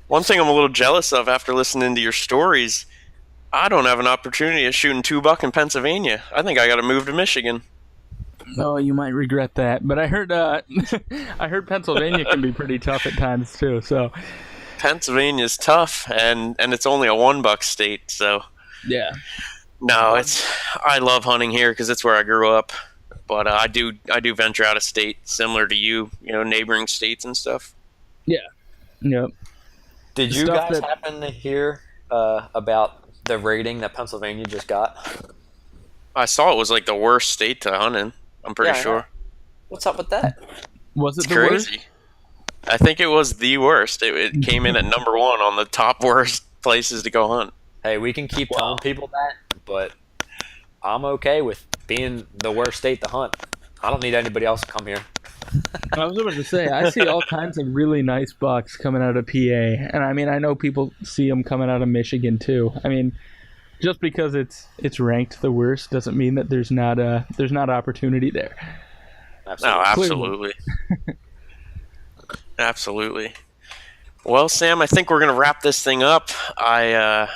One thing I'm a little jealous of after listening to your stories, I don't have an opportunity of shooting 2 buck in Pennsylvania. I think I got to move to Michigan. Oh, you might regret that. But I heard I heard Pennsylvania can be pretty tough at times too. So Pennsylvania's tough, and it's only a 1 buck state, so yeah. No, I love hunting here because it's where I grew up. But I do venture out of state, similar to you, neighboring states and stuff. Yep. Did The you stuff guys that- happen to hear about the rating that Pennsylvania just got? I saw it was like the worst state to hunt in. I'm pretty Yeah, I know. sure. What's up with that? Was it It's the worst? crazy. I think it was the worst. It came in at number 1 on the top worst places to go hunt. Hey, we can keep telling people that, but I'm okay with being the worst state to hunt. I don't need anybody else to come here. I was about to say, I see all kinds of really nice bucks coming out of PA, and I mean, I know people see them coming out of Michigan too. I mean, just because it's ranked the worst doesn't mean that there's not opportunity there. No, absolutely. Absolutely. Well, Sam, I think we're going to wrap this thing up. I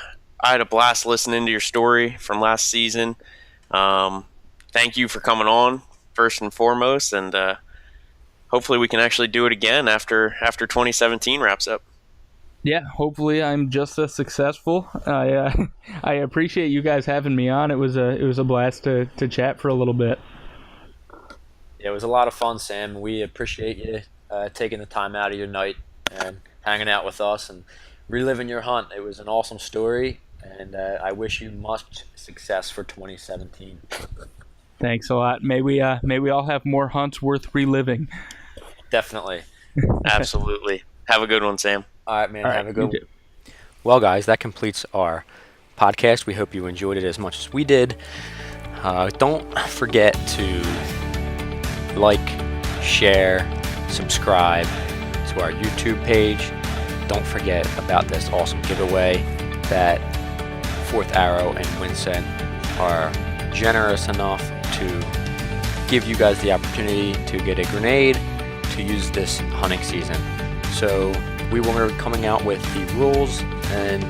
had a blast listening to your story from last season. Thank you for coming on, first and foremost, and hopefully we can actually do it again after 2017 wraps up. Yeah, hopefully I'm just as successful. I appreciate you guys having me on. It was a blast to chat for a little bit. Yeah, it was a lot of fun, Sam. We appreciate you taking the time out of your night and hanging out with us and reliving your hunt. It was an awesome story, and I wish you much success for 2017. Thanks a lot. May we all have more hunts worth reliving. Definitely. Absolutely. Have a good one, Sam. All right, man. All Have right, a good you one. Well, guys, that completes our podcast. We hope you enjoyed it as much as we did. Don't forget to like, share, subscribe to our YouTube page. Don't forget about this awesome giveaway that Fourth Arrow and Winston are generous enough to give you guys the opportunity to get a grenade to use this hunting season. So we will be coming out with the rules and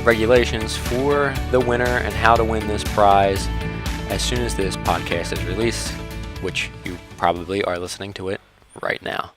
regulations for the winner and how to win this prize as soon as this podcast is released, which you probably are listening to it right now.